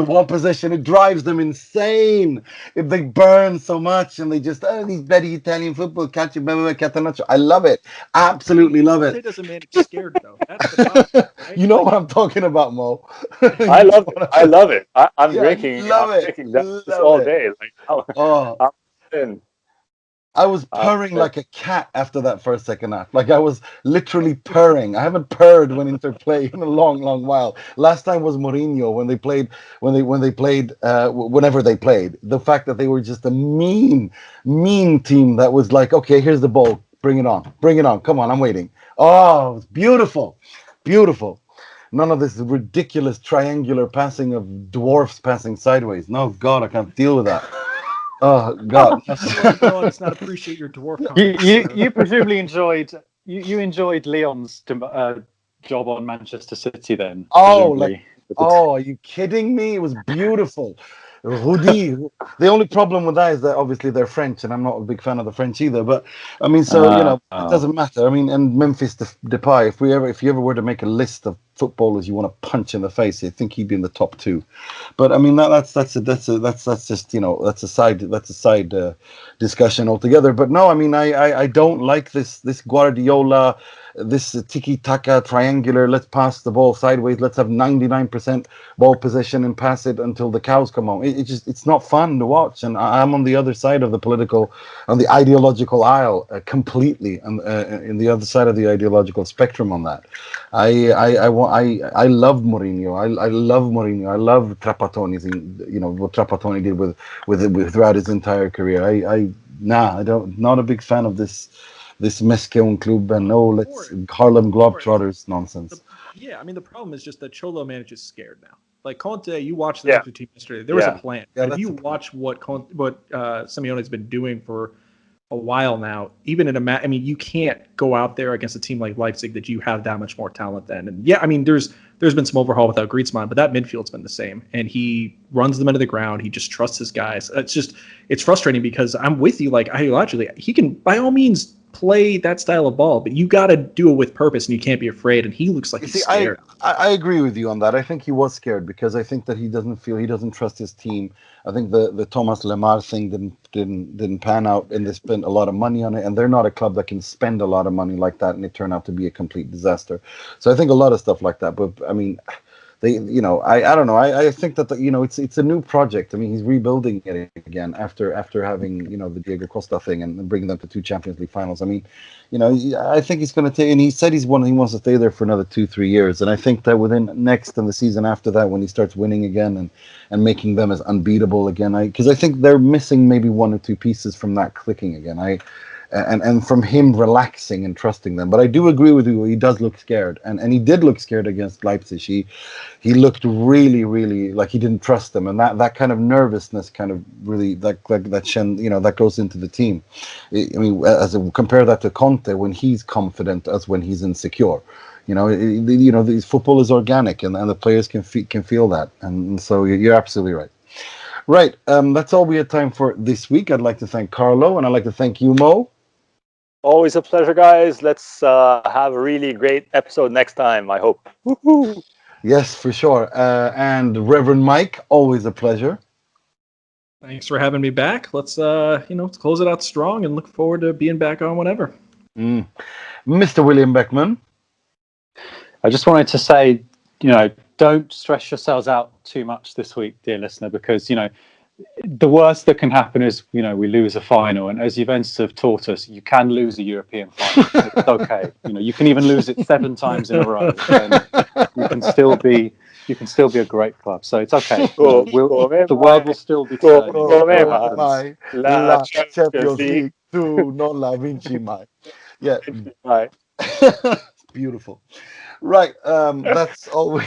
[SPEAKER 1] one possession. It drives them insane. If they burn so much, and they just these betty Italian football, catenaccio. I love it. Absolutely love it.
[SPEAKER 5] It doesn't make you scared though. That's the problem, right?
[SPEAKER 1] You know what I'm talking about, Mo.
[SPEAKER 3] I love it. I'm drinking this all day.
[SPEAKER 1] I was purring like a cat after that second half. Like I was literally purring. I haven't purred when Inter played in a long while. Last time was Mourinho when they played whenever they played. The fact that they were just a mean team that was like, okay, here's the ball, bring it on, come on, I'm waiting. Oh, it was beautiful. None of this ridiculous triangular passing of dwarfs passing sideways. No, God, I can't deal with that. Oh, God.
[SPEAKER 5] Let's not appreciate your dwarf.
[SPEAKER 4] You presumably enjoyed Leon's job on Manchester City then.
[SPEAKER 1] Oh, are you kidding me? It was beautiful. Rudi. The only problem with that is that obviously they're French, and I'm not a big fan of the French either. But I mean, so it doesn't matter. I mean, and Memphis Depay. If you ever were to make a list of footballers you want to punch in the face, I think he'd be in the top 2. But I mean, that's just that's a side discussion altogether. But no, I mean, I don't like this Guardiola, this tiki-taka triangular, let's pass the ball sideways, let's have 99% ball possession and pass it until the cows come home. It's not fun to watch, and I'm on the other side of on the ideological aisle completely, in the other side of the ideological spectrum on that. I love Mourinho. I love Mourinho. I love Trapattoni's, what Trapattoni did with throughout his entire career. Not a big fan of this Mesqueon Club and let's Harlem Globetrotters nonsense.
[SPEAKER 5] I mean, the problem is just that Cholo manages scared now. Like Conte, you watched the team yesterday. There was a plan. If you watch what Simeone's been doing for a while now, even in a match, I mean, you can't go out there against a team like Leipzig that you have that much more talent than. And I mean, there's been some overhaul without Griezmann, but that midfield's been the same. And he runs them into the ground. He just trusts his guys. It's frustrating because I'm with you. Like, ideologically, he can by all means play that style of ball, but you got to do it with purpose, and you can't be afraid. And he looks like he's scared.
[SPEAKER 1] I agree with you on that. I think he was scared because I think that he doesn't trust his team. I think the Thomas Lemar thing didn't pan out, and they spent a lot of money on it, and they're not a club that can spend a lot of money like that, and it turned out to be a complete disaster. So I think a lot of stuff like that. But I mean, I don't know. I think that it's a new project. I mean, he's rebuilding it again after having the Diego Costa thing and bringing them to 2 Champions League finals. I mean, I think he's going to take. And he said he wants to stay there for another 2-3 years. And I think that within next and the season after that, when he starts winning again and making them as unbeatable again, because I think they're missing maybe 1 or 2 pieces from that clicking again. And from him relaxing and trusting them. But I do agree with you, he does look scared. And he did look scared against Leipzig. He looked really, really like he didn't trust them. And that kind of nervousness kind of really, that goes into the team. I mean, compare that to Conte when he's confident as when he's insecure. This football is organic and the players can feel that. And so you're absolutely right. Right, that's all we had time for this week. I'd like to thank Carlo, and I'd like to thank you, Mo.
[SPEAKER 3] Always a pleasure, guys. Let's have a really great episode next time, I hope. Woo-hoo.
[SPEAKER 1] Yes, for sure. And Reverend Mike, always a pleasure.
[SPEAKER 5] Thanks for having me back. Let's close it out strong and look forward to being back on whenever.
[SPEAKER 1] Mr. William Beckman.
[SPEAKER 4] I just wanted to say, don't stress yourselves out too much this week, dear listener, because, the worst that can happen is, we lose a final. And as Juventus have taught us, you can lose a European final. It's okay. You can even lose it 7 times in a row. And you can still be a great club. So it's okay. The world will still be turning.
[SPEAKER 1] La Champions League, tu non la vinci mai. Yeah. Beautiful. Right. That's all we...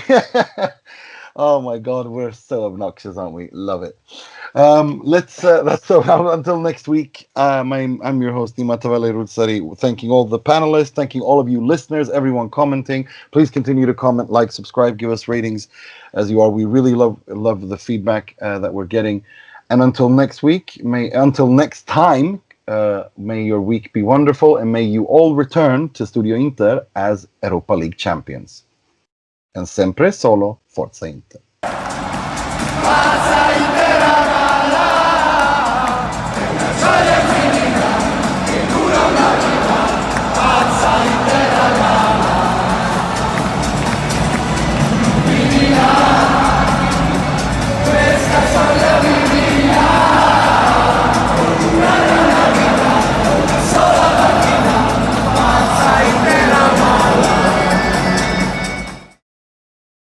[SPEAKER 1] Oh my God, we're so obnoxious, aren't we? Love it. That's so. Until next week. I'm your host Nima Rutsari. Thanking all the panelists, thanking all of you listeners, everyone commenting. Please continue to comment, like, subscribe, give us ratings, as you are. We really love the feedback that we're getting. And until next time, may your week be wonderful, and may you all return to Studio Inter as Europa League champions. And sempre solo Forza Inter.